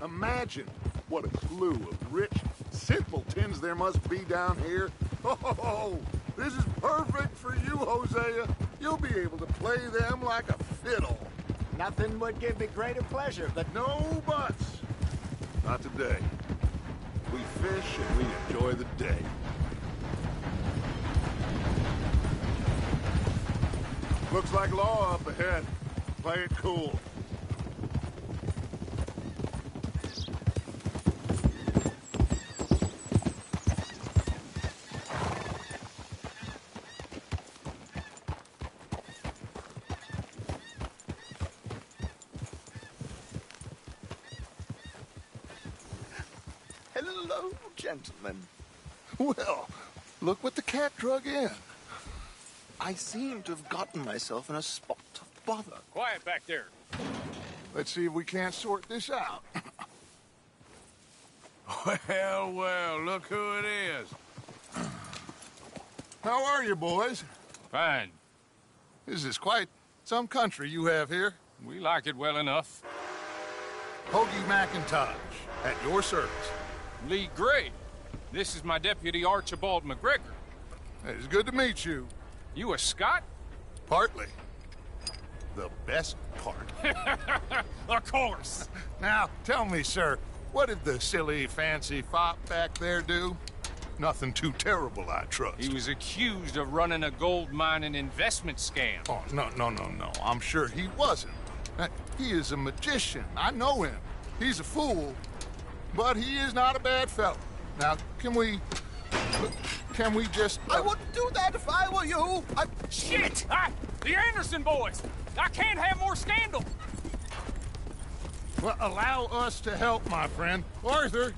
Imagine what a slew of rich simpletons there must be down here. Oh, this is perfect for you, Hosea. You'll be able to play them like a fiddle. Nothing would give me greater pleasure, but... No buts. Not today. We fish and we enjoy the day. Looks like law up ahead. Play it cool. Hello, gentlemen. Well, look what the cat drug in. I seem to have gotten myself in a spot of bother. Quiet back there. Let's see if we can't sort this out. Well, look who it is. How are you, boys? Fine. This is quite some country you have here. We like it well enough. Hoagie McIntosh, at your service. Lee Gray. This is my deputy Archibald McGregor. It's good to meet you. You a Scot? Partly. The best part. Of course. Now, tell me, sir, what did the silly, fancy fop back there do? Nothing too terrible, I trust. He was accused of running a gold mining investment scam. Oh, no. I'm sure he wasn't. He is a magician. I know him. He's a fool, but he is not a bad fellow. Now, can we just... I wouldn't do that if I were you. Shit! The Anderson boys! I can't have more scandal! Well, allow us to help, my friend. Arthur!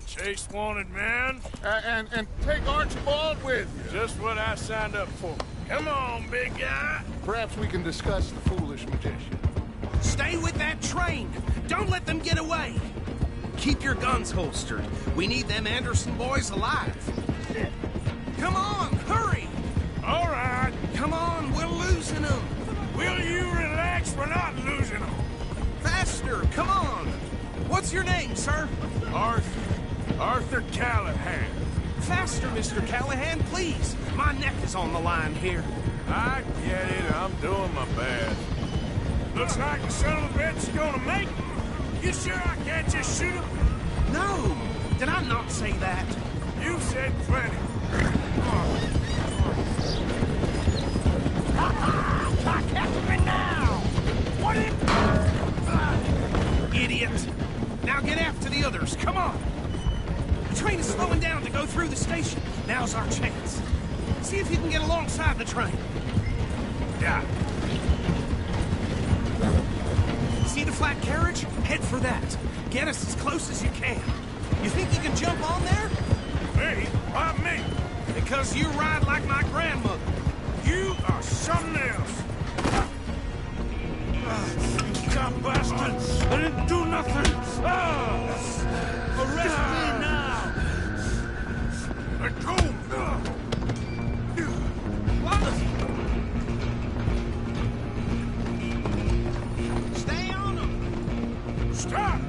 Chase wanted man. And take Archibald with you. Just what I signed up for. Come on, big guy. Perhaps we can discuss the foolish magician. Stay with that train. Don't let them get away. Keep your guns holstered. We need them Anderson boys alive. Come on, hurry! All right. Come on, we're losing them. Will you relax? We're not losing them. Faster, come on. What's your name, sir? Arthur Callahan. Faster, Mr. Callahan, please. My neck is on the line here. I get it. I'm doing my best. Looks like the son of a bitch is gonna make it. You sure I can't just shoot him? No. Did I not say that? You said plenty. Catch me now! What Idiot! Now get after the others, come on! The train is slowing down to go through the station. Now's our chance. See if you can get alongside the train. Yeah. See the flat carriage? Head for that. Get us as close as you can. You think you can jump on there? Me? Why me? Because you ride like my grandmother. You are something else. You cop bastard! I didn't do nothing! Arrest me now! Let go! Stay on them! Stop!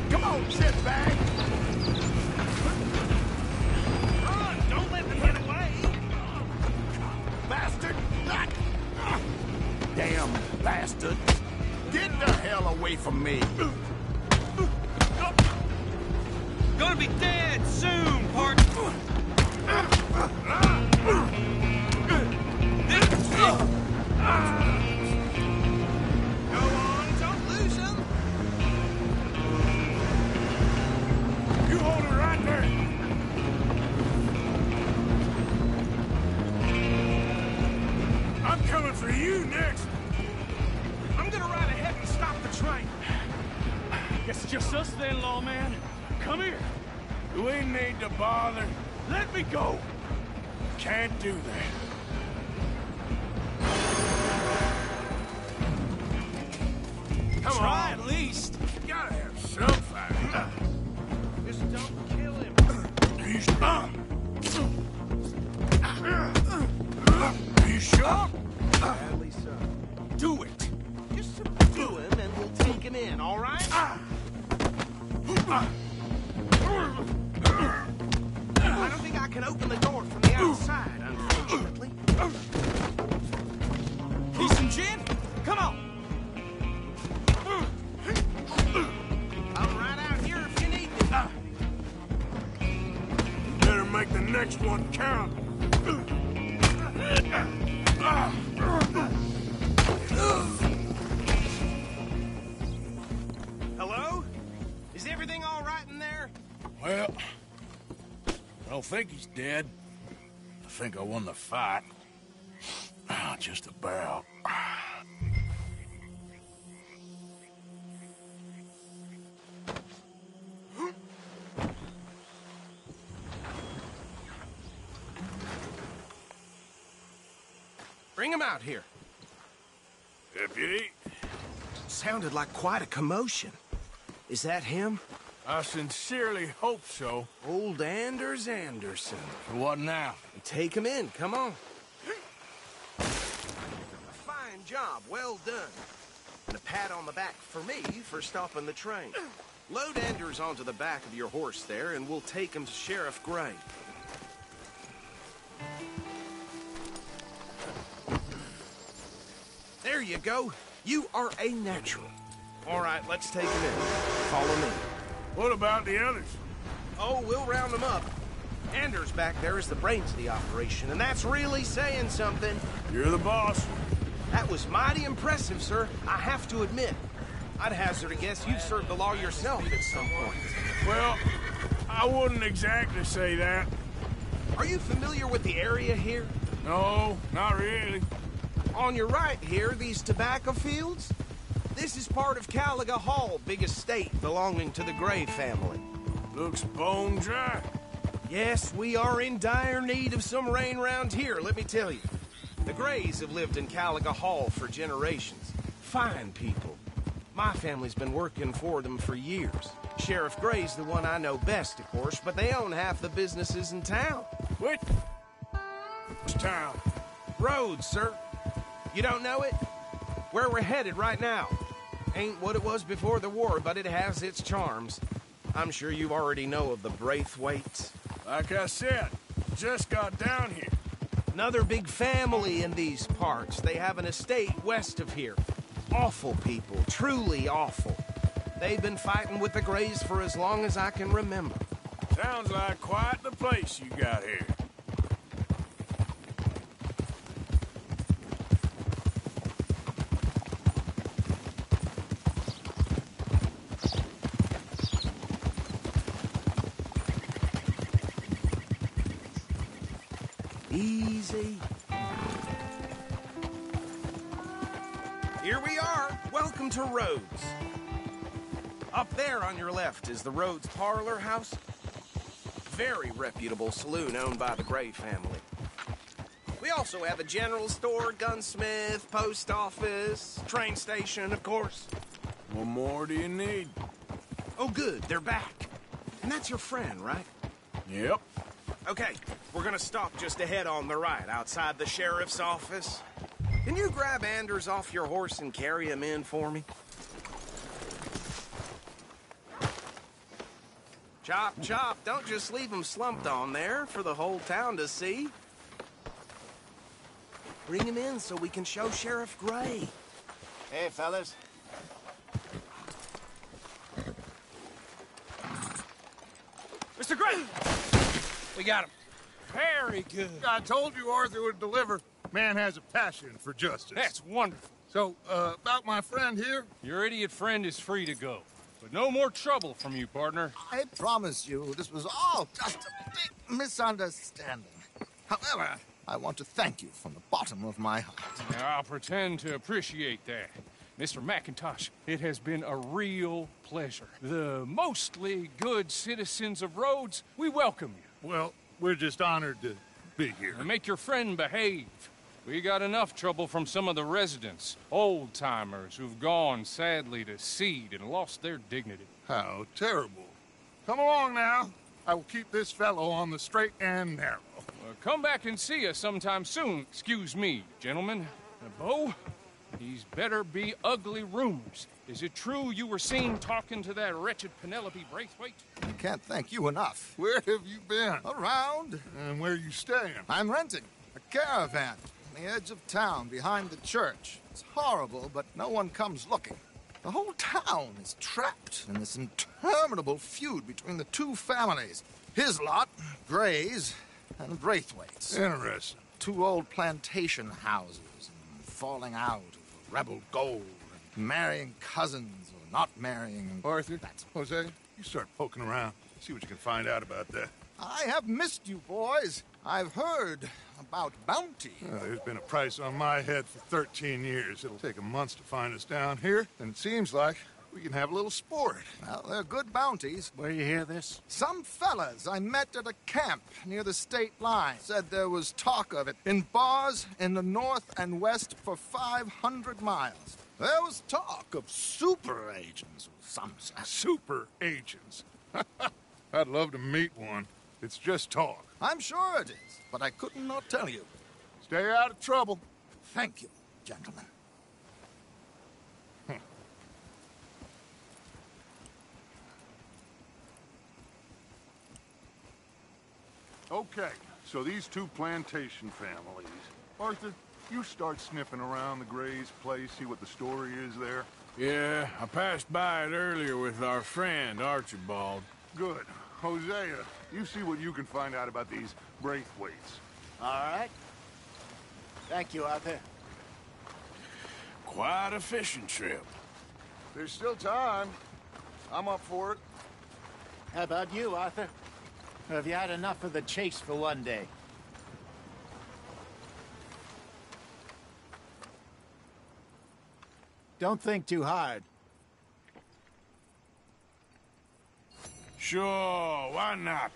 Come on, shitbag! Run! Don't let them get away! Bastard! Damn bastard! Get the hell away from me! Gonna be dead soon, partner. Go on, don't lose them! You hold it right there! I'm coming for you next! I'm gonna ride ahead and stop the train. Guess it's just us then, lawman. Come here. Do we need to bother? Let me go. Can't do that. Come Try on. at least. You gotta have some fight. Just don't kill him. You sure? Badly so. Do it. Just subdue him and we'll take him in, all right? I don't think I can open the door from the outside, unfortunately. Need some gin? Come on. I'll ride out here if you need me. Better make the next one count. Hello? Is everything all right in there? Well, I don't think he's dead. I think I won the fight. Just about. Bring him out here. Deputy? Sounded like quite a commotion. Is that him? I sincerely hope so. Old Anders Anderson. What now? Take him in, come on. Fine job, well done. And a pat on the back for me for stopping the train. Load Anders onto the back of your horse there, and we'll take him to Sheriff Gray. There you go. You are a natural. All right, let's take him in. Follow me. What about the others? Oh, we'll round them up. Anders back there is the brains of the operation, and that's really saying something. You're the boss. That was mighty impressive, sir. I have to admit. I'd hazard a guess you've served the law yourself at some point. Well, I wouldn't exactly say that. Are you familiar with the area here? No, not really. On your right here, these tobacco fields? This is part of Caliga Hall, big estate belonging to the Gray family. Looks bone dry. Yes, we are in dire need of some rain round here, let me tell you. The Grays have lived in Caliga Hall for generations. Fine people. My family's been working for them for years. Sheriff Gray's the one I know best, of course, but they own half the businesses in town. Which town? Rhodes, sir. You don't know it? Where we're headed right now. Ain't what it was before the war, but it has its charms. I'm sure you already know of the Braithwaites. Like I said, just got down here. Another big family in these parts. They have an estate west of here. Awful people, truly awful. They've been fighting with the Grays for as long as I can remember. Sounds like quite the place you got here. Easy. Here we are. Welcome to Rhodes. Up there on your left is the Rhodes Parlor House. Very reputable saloon owned by the Gray family. We also have a general store, gunsmith, post office, train station, of course. What more do you need? Oh, good. They're back. And that's your friend, right? Yep. Okay, we're gonna stop just ahead on the right, outside the sheriff's office. Can you grab Anders off your horse and carry him in for me? Chop, chop, don't just leave him slumped on there for the whole town to see. Bring him in so we can show Sheriff Gray. Hey, fellas. Mr. Gray! We got him. Very good. I told you Arthur would deliver. Man has a passion for justice. That's wonderful. So, about my friend here? Your idiot friend is free to go. But no more trouble from you, partner. I promise you, this was all just a big misunderstanding. However, I want to thank you from the bottom of my heart. Now, I'll pretend to appreciate that. Mr. McIntosh, it has been a real pleasure. The mostly good citizens of Rhodes, we welcome you. Well, we're just honored to be here. And make your friend behave. We got enough trouble from some of the residents, old-timers who've gone, sadly, to seed and lost their dignity. How terrible. Come along now. I will keep this fellow on the straight and narrow. Come back and see us sometime soon. Excuse me, gentlemen. Bo, these better be ugly rumors. Is it true you were seen talking to that wretched Penelope Braithwaite? I can't thank you enough. Where have you been? Around. And where are you staying? I'm renting a caravan on the edge of town behind the church. It's horrible, but no one comes looking. The whole town is trapped in this interminable feud between the two families. His lot, Gray's, and Braithwaite's. Interesting. Two old plantation houses, and falling out of rebel gold, and marrying cousins or not marrying. Arthur, Jose, you start poking around. See what you can find out about that. I have missed you, boys. I've heard about bounty. There's been a price on my head for 13 years. It'll take 'em months to find us down here, and it seems like we can have a little sport. Well, they're good bounties. Where you hear this? Some fellas I met at a camp near the state line said there was talk of it in bars in the north and west for 500 miles. There was talk of super agents, some said. Super agents? I'd love to meet one. It's just talk. I'm sure it is, but I couldn't not tell you. Stay out of trouble. Thank you, gentlemen. Okay, so these two plantation families. Arthur, you start sniffing around the Gray's place, see what the story is there. Yeah, I passed by it earlier with our friend, Archibald. Good. Hosea, you see what you can find out about these Braithwaites. All right. Thank you, Arthur. Quite a fishing trip. There's still time. I'm up for it. How about you, Arthur? Or have you had enough of the chase for one day? Don't think too hard. Sure, why not?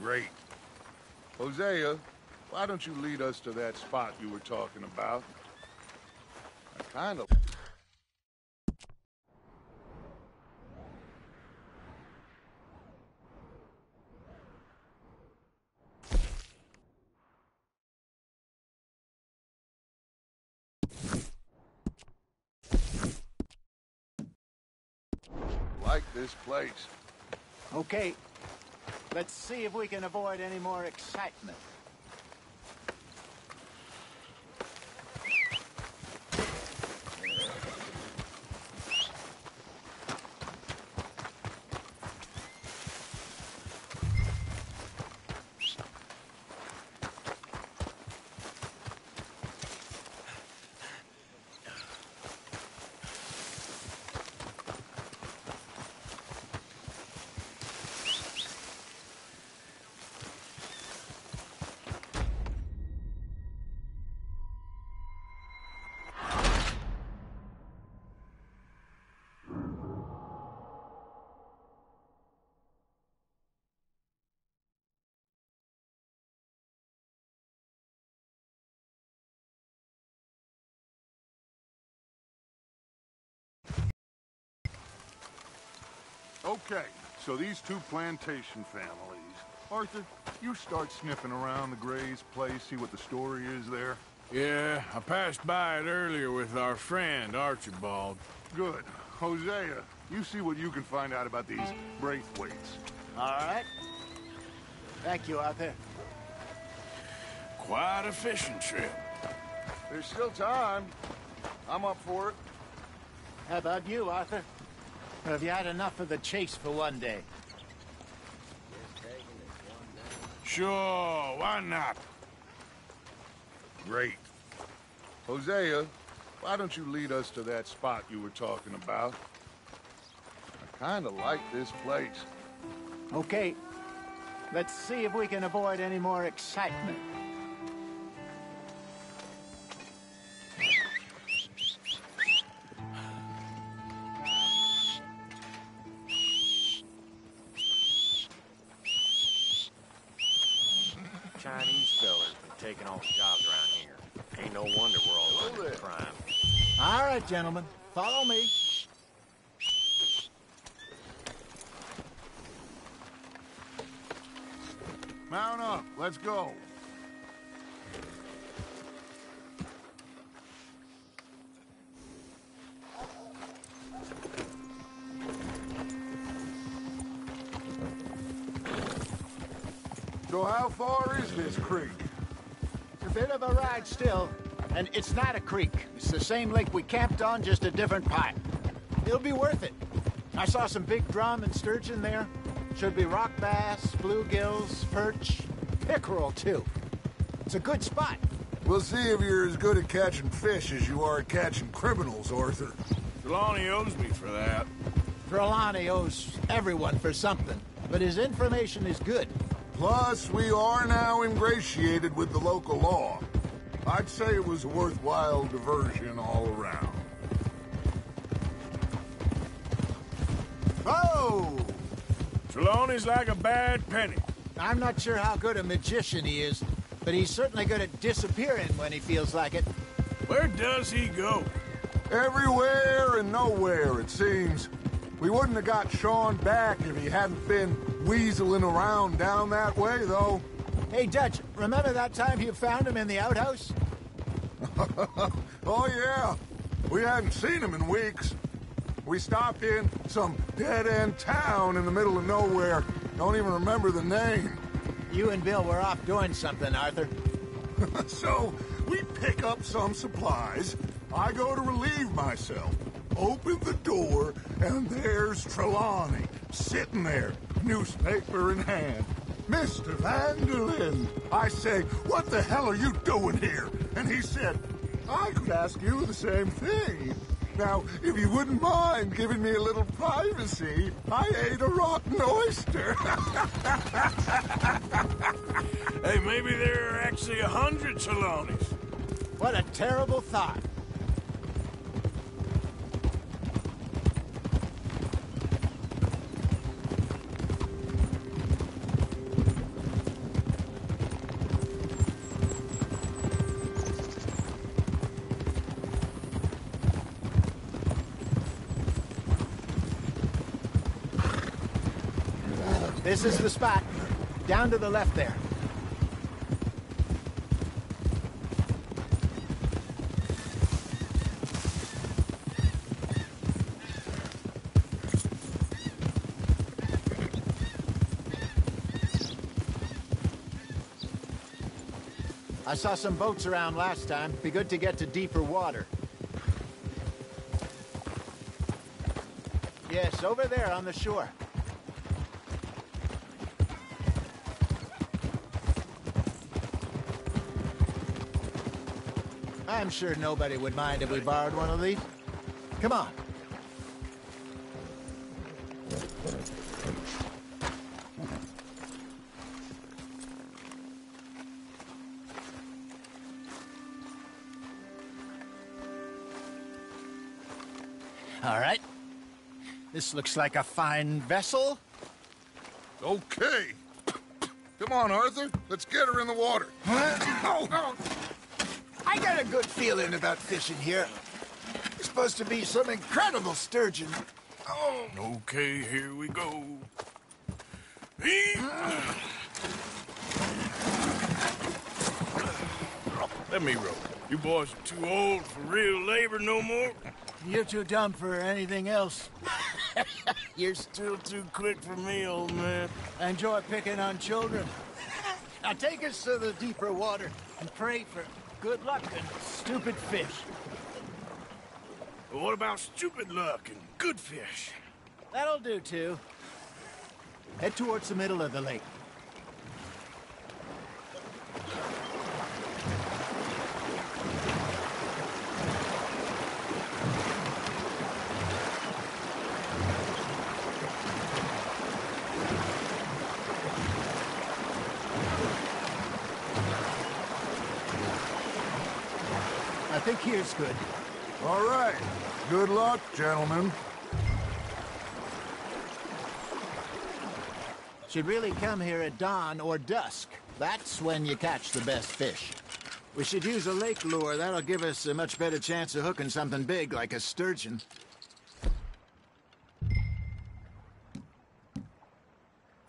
Great. Hosea, why don't you lead us to that spot you were talking about? I kind of... like this place. Okay. Let's see if we can avoid any more excitement. Okay, so these two plantation families. Arthur, you start sniffing around the Gray's place, see what the story is there. Yeah, I passed by it earlier with our friend, Archibald. Good. Hosea, you see what you can find out about these Braithwaites. All right. Thank you, Arthur. Quite a fishing trip. There's still time. I'm up for it. How about you, Arthur? Or have you had enough of the chase for one day? Sure, why not? Great. Hosea, why don't you lead us to that spot you were talking about? I kind of like this place. Okay. Let's see if we can avoid any more excitement. Chinese fellers been taking all the jobs around here. Ain't no wonder we're all running to crime. All right, gentlemen. Follow me. Mount up. Let's go. So how far is this creek? It's a bit of a ride still, and it's not a creek. It's the same lake we camped on, just a different pipe. It'll be worth it. I saw some big drum and sturgeon there. Should be rock bass, bluegills, perch, pickerel, too. It's a good spot. We'll see if you're as good at catching fish as you are at catching criminals, Arthur. Trelawney owes me for that. Trelawney owes everyone for something, but his information is good. Plus, we are now ingratiated with the local law. I'd say it was a worthwhile diversion all around. Oh! Trelawney's like a bad penny. I'm not sure how good a magician he is, but he's certainly good at disappearing when he feels like it. Where does he go? Everywhere and nowhere, it seems. We wouldn't have got Sean back if he hadn't been weaseling around down that way, though. Hey, Dutch, remember that time you found him in the outhouse? Oh, yeah. We hadn't seen him in weeks. We stopped in some dead-end town in the middle of nowhere. Don't even remember the name. You and Bill were off doing something, Arthur. So, we pick up some supplies. I go to relieve myself. Open the door, and there's Trelawney, sitting there, newspaper in hand. Mr. Vanderlyn. I say, what the hell are you doing here? And he said, I could ask you the same thing. Now, if you wouldn't mind giving me a little privacy, I ate a rotten oyster. Hey, maybe there are actually 100 Trelawneys. What a terrible thought. This is the spot. Down to the left there. I saw some boats around last time. Be good to get to deeper water. Yes, over there on the shore. I'm sure nobody would mind if we borrowed one of these. Come on. All right. This looks like a fine vessel. Okay. Come on, Arthur. Let's get her in the water. I got a good feeling about fishing here. It's supposed to be some incredible sturgeon. Oh. Okay, here we go. Let me row. You boys are too old for real labor no more. You're too dumb for anything else. You're still too quick for me, old man. I enjoy picking on children. Now take us to the deeper water and pray for good luck and stupid fish. But what about stupid luck and good fish? That'll do, too. Head towards the middle of the lake. I think here's good. All right. Good luck, gentlemen. Should really come here at dawn or dusk. That's when you catch the best fish. We should use a lake lure. That'll give us a much better chance of hooking something big like a sturgeon.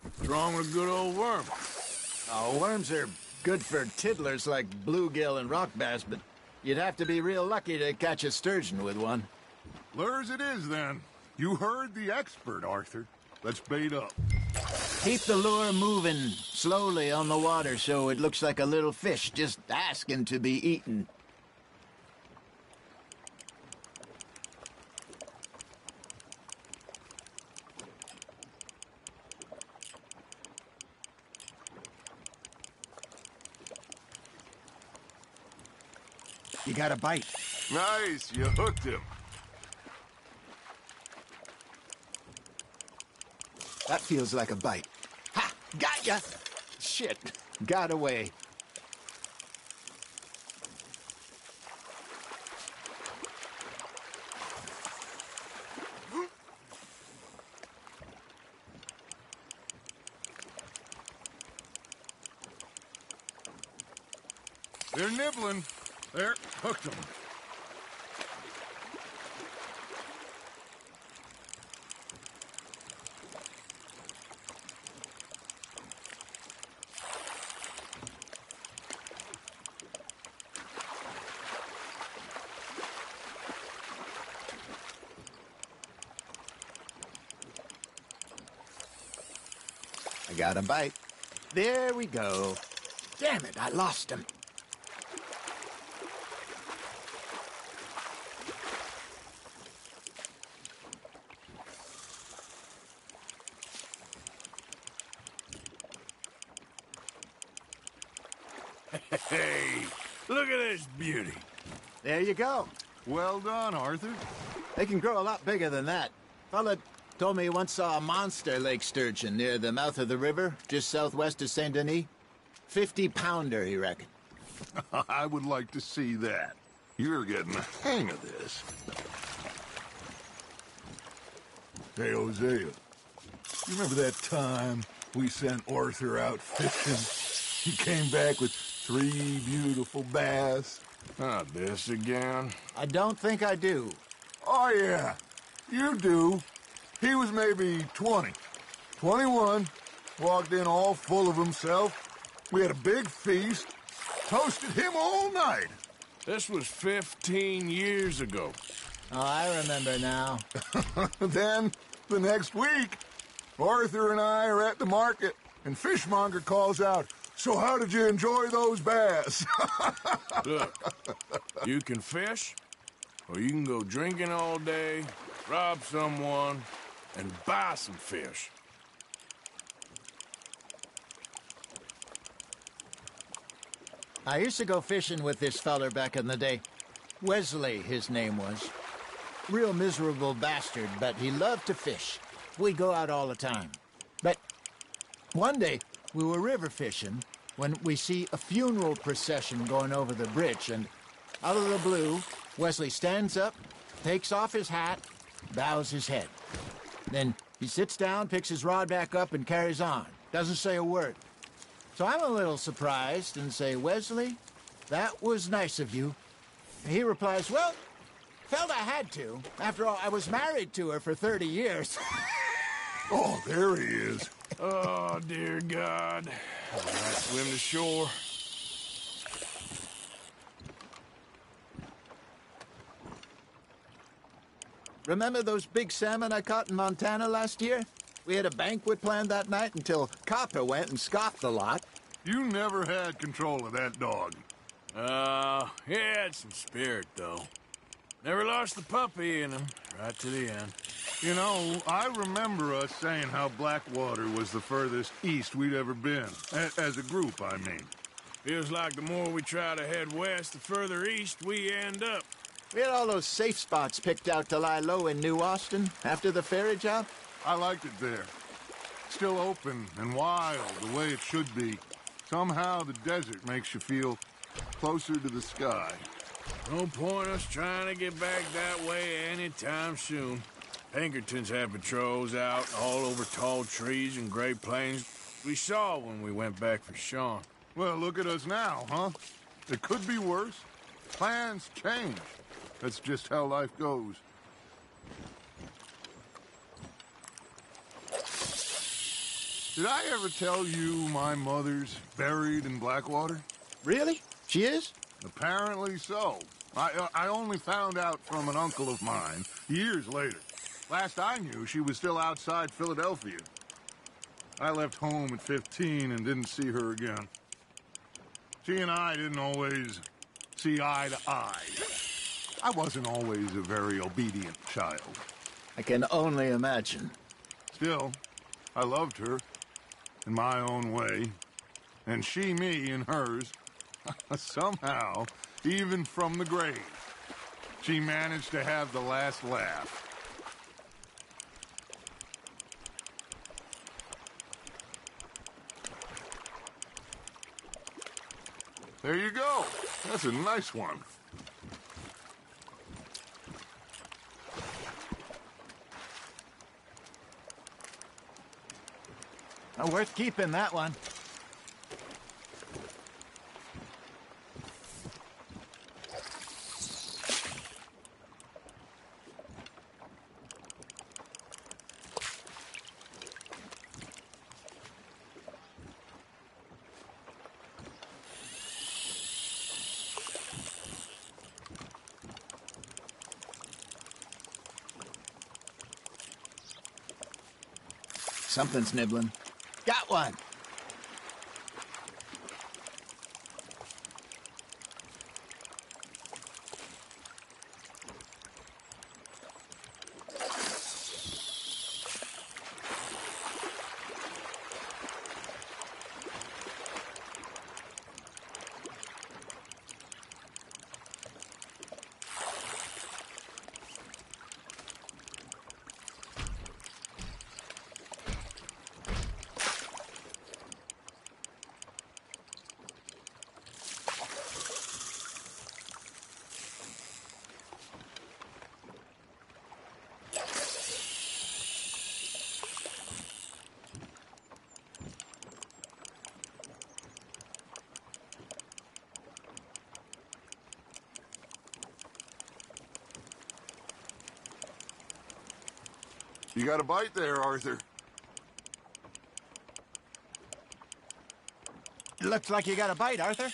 What's wrong with a good old worm? Oh, worms are good for tiddlers like bluegill and rock bass, but you'd have to be real lucky to catch a sturgeon with one. Lures it is, then. You heard the expert, Arthur. Let's bait up. Keep the lure moving slowly on the water so it looks like a little fish just asking to be eaten. You got a bite. Nice, you hooked him. That feels like a bite. Ha! Got ya! Shit. Got away. They're nibbling. There, hooked them. Got a bite. There we go. Damn it, I lost him. Hey, look at this beauty. There you go. Well done, Arthur. They can grow a lot bigger than that. Fella told me he once saw a monster lake sturgeon near the mouth of the river, just southwest of Saint Denis. 50-pounder, he reckoned. I would like to see that. You're getting the hang of this. Hey, Hosea, you remember that time we sent Arthur out fishing? He came back with 3 beautiful bass. Not this again. I don't think I do. Oh, yeah, you do. He was maybe 20, 21, walked in all full of himself. We had a big feast, toasted him all night. This was 15 years ago. Oh, I remember now. Then, the next week, Arthur and I are at the market, and Fishmonger calls out, "So how did you enjoy those bass?" Look, you can fish, or you can go drinking all day, rob someone, and buy some fish. I used to go fishing with this feller back in the day. Wesley, his name was. Real miserable bastard, but he loved to fish. We'd go out all the time. But one day, we were river fishing when we see a funeral procession going over the bridge, and out of the blue, Wesley stands up, takes off his hat, bows his head. Then he sits down, picks his rod back up, and carries on. Doesn't say a word. So I'm a little surprised and say, "Wesley, that was nice of you." And he replies, "Well, felt I had to. After all, I was married to her for 30 years. Oh, there he is. Oh, dear God. I swim to shore. Remember those big salmon I caught in Montana last year? We had a banquet planned that night until Copper went and scoffed the lot. You never had control of that dog. He had some spirit, though. Never lost the puppy in him, right to the end. You know, I remember us saying how Blackwater was the furthest east we'd ever been. As a group, I mean. Feels like the more we try to head west, the further east we end up. We had all those safe spots picked out to lie low in New Austin after the ferry job. I liked it there. Still open and wild, the way it should be. Somehow the desert makes you feel closer to the sky. No point us trying to get back that way anytime soon. Pinkertons have patrols out all over tall trees and Great Plains. We saw when we went back for Sean. Well, look at us now, huh? It could be worse. Plans change. That's just how life goes. Did I ever tell you my mother's buried in Blackwater? Really? She is? Apparently so. I only found out from an uncle of mine years later. Last I knew, she was still outside Philadelphia. I left home at 15 and didn't see her again. She and I didn't always see eye to eye. I wasn't always a very obedient child. I can only imagine. Still, I loved her in my own way, and she me in hers. Somehow, even from the grave, she managed to have the last laugh. There you go. That's a nice one. Well, worth keeping, that one. Something's nibbling. Got one. You got a bite there, Arthur. Looks like you got a bite, Arthur.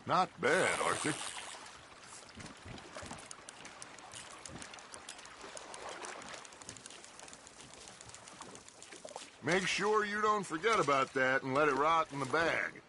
Not bad, Arthur. Make sure you don't forget about that and let it rot in the bag.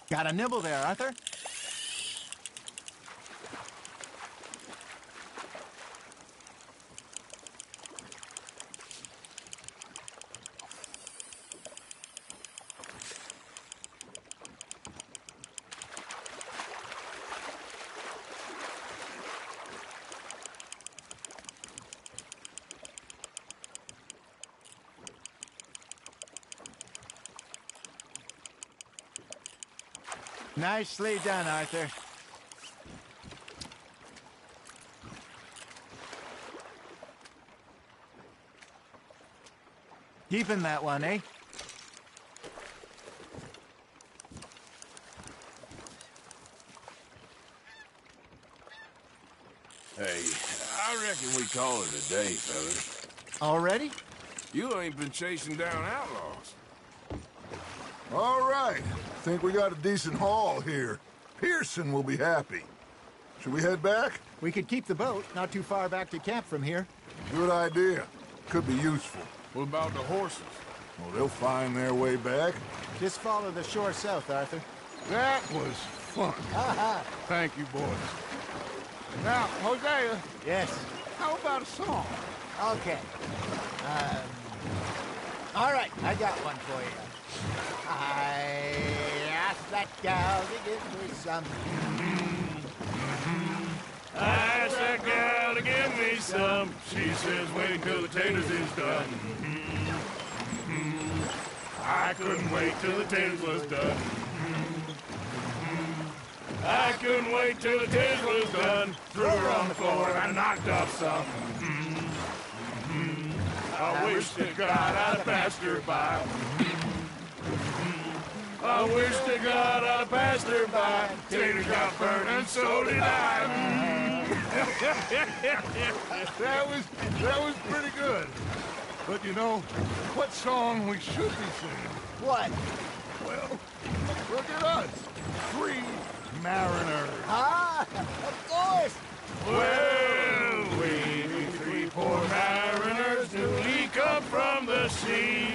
Got a nibble there, Arthur. Nicely done, Arthur. Keeping that one, eh? Hey, I reckon we call it a day, fellas. Already? You ain't been chasing down outlaws. All right. Think we got a decent haul here. Pearson will be happy. Should we head back? We could keep the boat, not too far back to camp from here. Good idea. Could be useful. What about the horses? Well, they'll find their way back. Just follow the shore south, Arthur. That was fun. Thank you, boys. Now, Hosea. Yes? How about a song? Okay. All right, I got one for you. I asked that gal to give me some. I asked that gal to give me some. She says wait till the taters is done. I couldn't wait till the taters was done. I couldn't wait till the taters was done. Threw her on the floor and I knocked off some. I wish to God I'd have passed her by. I wish to God I'd have passed her by. Taters got burned and so did I. That was pretty good. But you know, what song we should be singing? What? Well, look at us. 3 mariners. Ah, of course. Well, we 3 poor mariners newly come from the seas.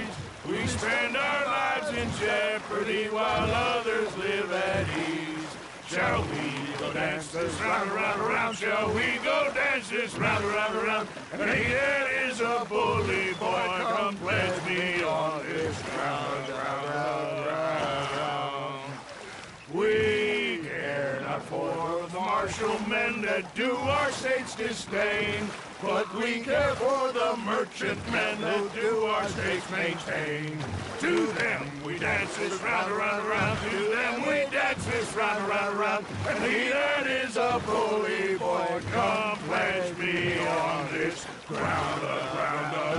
We spend our lives in jeopardy while others live at ease. Shall we go dance this round, around, around? Shall we go dance this round, around, around? And here is a bully boy, come pledge me on this round, round, round, round. We care for the marshalmen that do our state's disdain, but we care for the merchantmen that do our state's maintain. To them we dance this round, around, around. To them we dance this round, around, around. And he that is a bully boy, come pledge me on this ground, ground, ground, ground,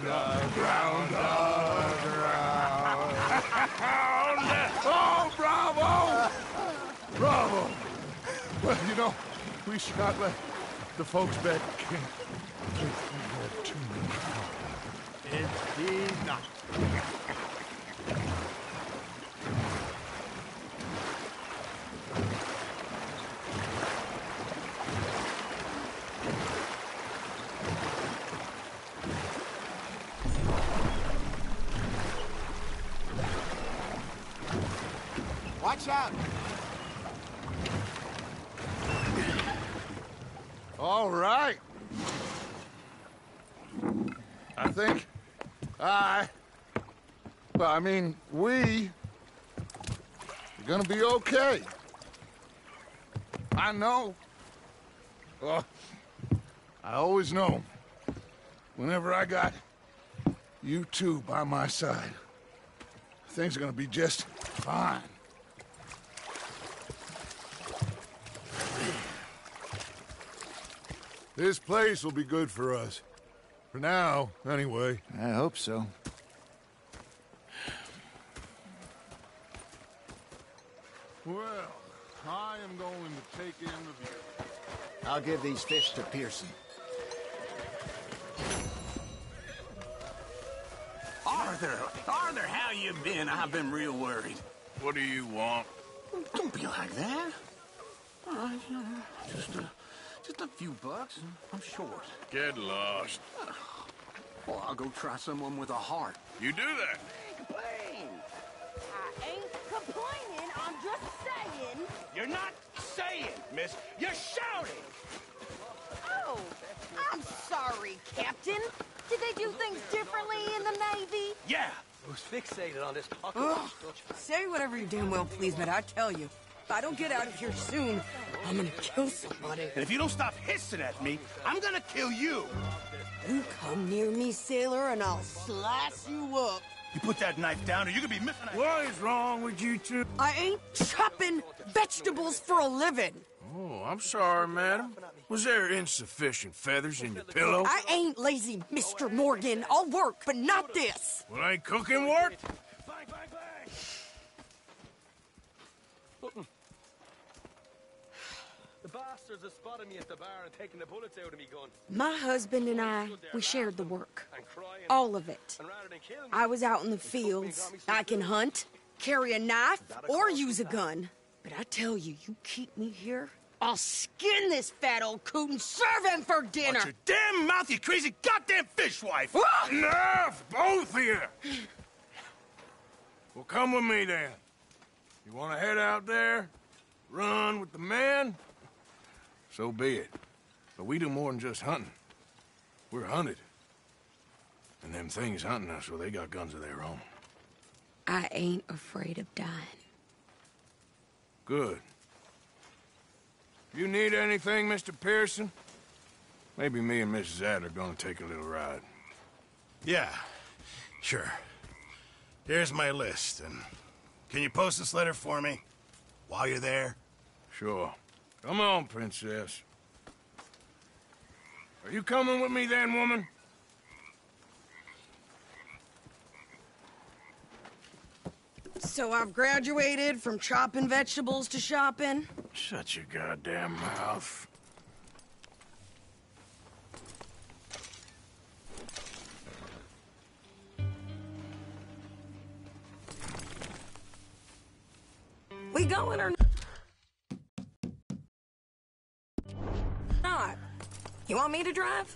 ground, ground, ground. Oh, bravo! Bravo! Well, you know, we should not let the folks back in. Too many. Indeed not. Watch out! All right. I think we are gonna be okay. I know. Well, I always know. Whenever I got you two by my side, things are gonna be just fine. This place will be good for us. For now, anyway. I hope so. Well, I am going to take in the view. I'll give these fish to Pearson. Arthur, how you been? I've been real worried. What do you want? Don't be like that. All right, just a few bucks. I'm short. Get lost. Well, I'll go try someone with a heart. You do that. Complain. I ain't complaining. I'm just saying. You're not saying, miss. You're shouting. Oh, I'm sorry, Captain. Did they do things differently in the Navy? Yeah. I was fixated on this pocket watch. Say whatever you damn well please, but I tell you, if I don't get out of here soon, I'm gonna kill somebody. And if you don't stop hissing at me, I'm gonna kill you. You come near me, sailor, and I'll slice you up. You put that knife down or you're gonna be missing a... What is wrong with you two? I ain't chopping vegetables for a living. Oh, I'm sorry, madam. Was there insufficient feathers in your pillow? I ain't lazy, Mr. Morgan. I'll work, but not this. Well, ain't cooking work? The bastards have spotted me at the bar and taken the bullets out of me gun. My husband and I, we shared the work. All of it. I was out in the fields. I can hunt, carry a knife, or use a gun. But I tell you, you keep me here, I'll skin this fat old coot and serve him for dinner. Watch your damn mouth, you crazy goddamn fishwife! Enough, both of you! Well, come with me, then. You want to head out there, run with the men? So be it. But we do more than just hunting. We're hunted. And them things hunting us, well, they got guns of their own. I ain't afraid of dying. Good. You need anything, Mr. Pearson? Maybe me and Mrs. Adler are gonna take a little ride. Yeah, sure. Here's my list, and can you post this letter for me while you're there? Sure. Come on, princess. Are you coming with me then, woman? So I've graduated from chopping vegetables to shopping? Shut your goddamn mouth. We going or not? You want me to drive?